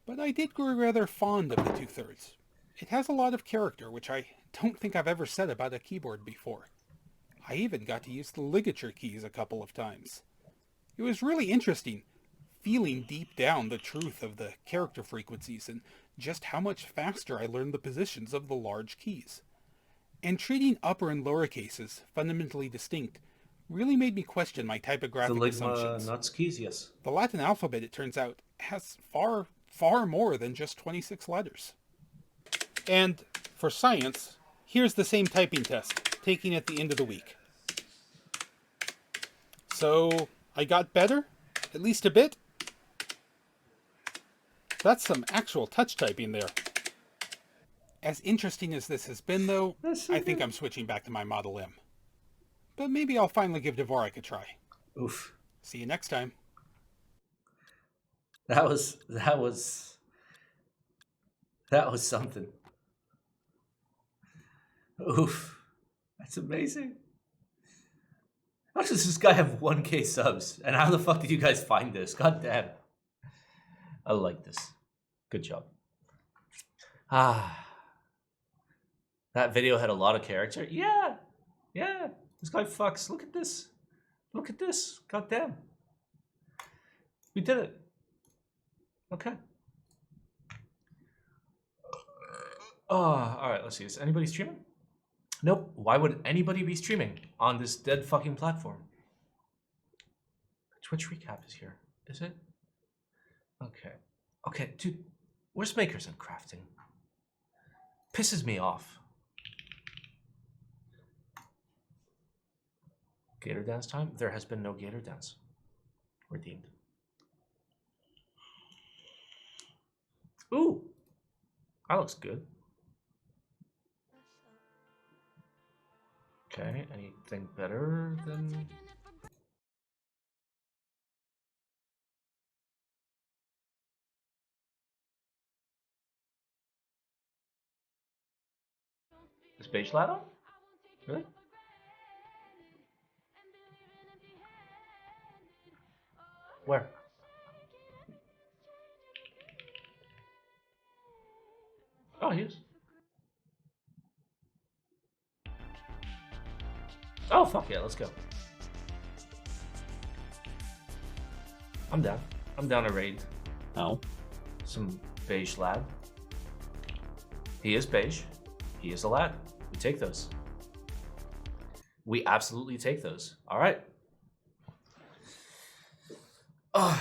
But I did grow rather fond of the 2/3. It has a lot of character, which I don't think I've ever said about a keyboard before. I even got to use the ligature keys a couple of times. It was really interesting, feeling deep down the truth of the character frequencies and just how much faster I learned the positions of the large keys. And treating upper and lower cases fundamentally distinct really made me question my typographic The Ligma assumptions. nuts keys, yes. The Latin alphabet, it turns out, has far, far more than just 26 letters. And for science, here's the same typing test, taking at the end of the week. So, I got better? At least a bit? That's some actual touch typing there. As interesting as this has been, though, I think I'm switching back to my Model M. But maybe I'll finally give Dvorak a try. Oof. See you next time. That was something. Oof. That's amazing. How does this guy have 1K subs? And how the fuck did you guys find this? God damn. I like this. Good job. That video had a lot of character. Yeah. Yeah. This guy fucks. Look at this. Look at this. God damn. We did it. Okay. Oh, alright, let's see. Is anybody streaming? Nope. Why would anybody be streaming on this dead fucking platform? Twitch recap is here. Is it? Okay. Okay, dude. Where's Makers and Crafting? Pisses me off. Gator dance time? There has been no gator dance. Redeemed. Ooh. That looks good. Okay, anything better than... Is beige light on? Really? Where? Oh, he is. Oh, fuck yeah, let's go. I'm down. I'm down to raid. Oh. Some beige lad. He is beige. He is a lad. We take those. We absolutely take those. All right. All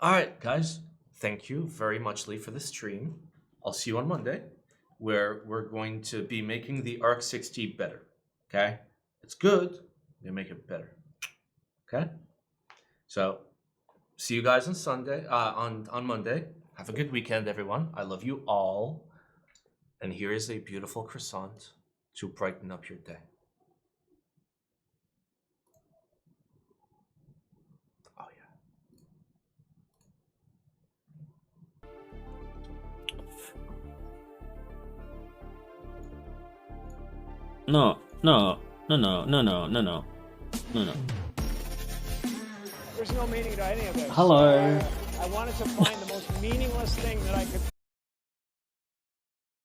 right, guys. Thank you very much, Lee, for the stream. I'll see you on Monday, where we're going to be making the Arc 6T better. Okay? It's good. We make it better. Okay? So, see you guys on Sunday. On Monday. Have a good weekend, everyone. I love you all. And here is a beautiful croissant to brighten up your day. Oh, yeah. No. There's no meaning to any of this. Hello. I wanted to find the most meaningless thing that I could